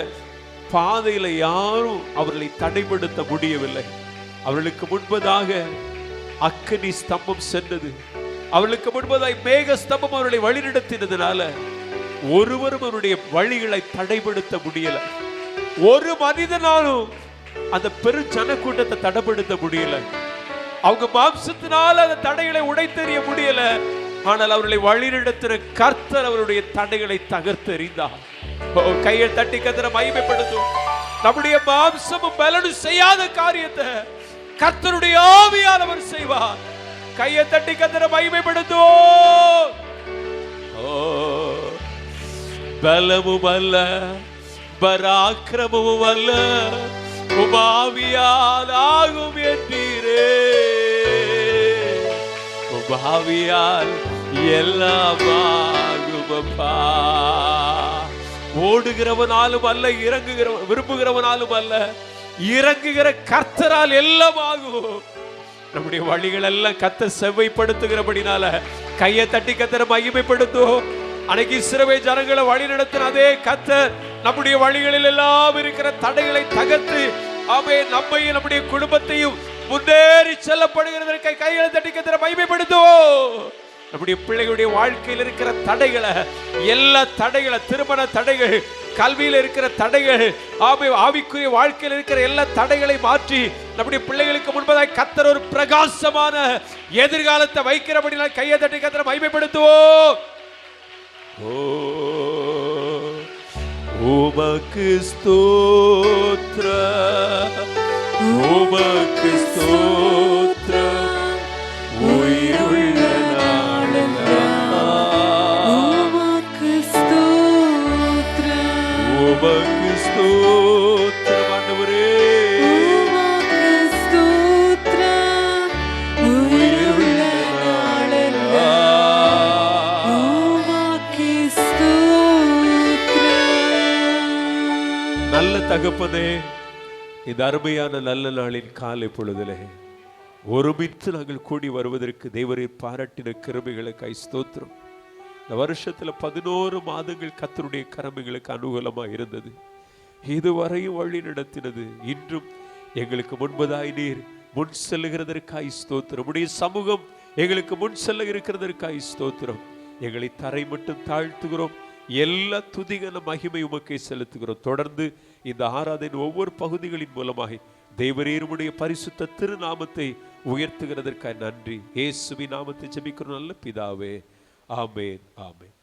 Speaker 1: பாதையில யாரும் அவர்களை தடைப்படுத்த முடியவில்லை. அவர்களுக்கு முன்பதாக அக்கினி ஸ்தம்பம் சென்றது, அவர்களுக்கு முன்பதாய் மேக ஸ்தம்பம் அவர்களை வழிநடத்தினதுனால ஒருவரும் அவருடைய வழிகளை தடைப்படுத்த முடியல. ஒரு மனிதனாலும் அந்த பெரு ஜனக்கூட்டத்தை தடைப்படுத்த முடியல. அவங்க மாம்சத்தினால் அந்த தடைகளை உடைத்தெறிய முடியல. ஆனால் அவர்களை வழிநடத்தின கர்த்தர் அவருடைய தடைகளை தகர்த்தெறிந்தார். கையை தட்டி கர்த்தரை மகிமைப்படுத்தும். நம்முடைய மாம்சமும் பலனும் செய்யாத காரியத்தை கர்த்தருடைய ஆவியானவர் செய்வார். கையை தட்டி கர்த்தரை மகிமைப்படுத்தும். பலமும் அல்ல, பராக்கிரமும் அல்ல, உமாவியால் ஆகும் என்றீரே. உமாவியால் எல்லாம் ஆகுமப்பா. ஓடுகிறவனாலும் அல்ல, விரும்புகிறவனாலும் அல்ல, இறங்குகிற கர்த்தரால் எல்லாம் ஆகும். நம்முடைய வழிகள் எல்லாம் கர்த்தர் செவ்வைப்படுத்துகிறபடினால கையை தட்டி கர்த்தரை மகிமைப்படுத்தும். அன்னைக்கு இஸ்ரவேல் ஜனங்களை வழி நடத்தின அதே கர்த்தர் நம்முடைய வழிகளில் எல்லாம் இருக்கிற தடைகளை தகர்த்து நம்மையும் நம்முடைய குடும்பத்தையும் முன்னேறி செல்லப்படுகிறதற்கு கைகளை தட்டி கர்த்தரை மகிமைப்படுத்தும். நம்முடைய பிள்ளைகளுடைய வாழ்க்கையில் இருக்கிற தடைகளை, எல்லா தடைகளை, திருமண தடைகள், கல்வியில் இருக்கிற தடைகள், ஆவிக்குரிய வாழ்க்கையில் இருக்கிற எல்லா தடைகளை மாற்றி நம்முடைய பிள்ளைகளுக்கு முன்பதாய் கர்த்தர் ஒரு பிரகாசமான எதிர்காலத்தை வைக்கிறபடினால் கையை தட்டி கர்த்தரை மகிமைப்படுத்துவோம். உமக்கு ஸ்தோத்திரம், உமக்கு ஸ்தோத்திரம், உயிருள்ள உமக்கு ஸ்தோத்திரம், உமக்கு ஸ்தோத்திரம் ஆண்டவரே, உமக்கு ஸ்தோத்திரம், உயிருள்ள நாளெல்லாம் உமக்கு ஸ்தோத்திரம். நல்ல தகப்பனே, இந்த அருமையான நல்ல நாளின் காலை பொழுதிலே ஒருமித்து நாங்கள் கூடி வருவதற்கு தேவரீர் பாராட்டின கிருபைகளுக்காய் ஸ்தோத்திரம். இந்த வருஷத்துல 11 மாதங்கள் கர்த்தருடைய கரமைகளுக்கு அனுகூலமாக இருந்தது. இதுவரையும் வழி நடத்தினது. இன்றும் எங்களுக்கு முன்பதாய் நீர் முன் செல்லுகிறதற்காய் ஸ்தோத்திரம். உடைய சமூகம் எங்களுக்கு முன் செல்ல இருக்கிறதற்காய் ஸ்தோத்திரம். எங்களை தரை மட்டும் தாழ்த்துகிறோம். எல்லா துதிகன மகிமை உமக்கே செலுத்துகிறோம். தொடர்ந்து இந்த ஆராதனை ஒவ்வொரு பகுதிகளின் மூலமாக தேவரீருடைய பரிசுத்த திருநாமத்தை உயர்த்துகிறதற்காக நன்றி. இயேசுவின் நாமத்தை ஜெபிக்கிறோம் நல்ல பிதாவே. ஆமென், ஆமென்.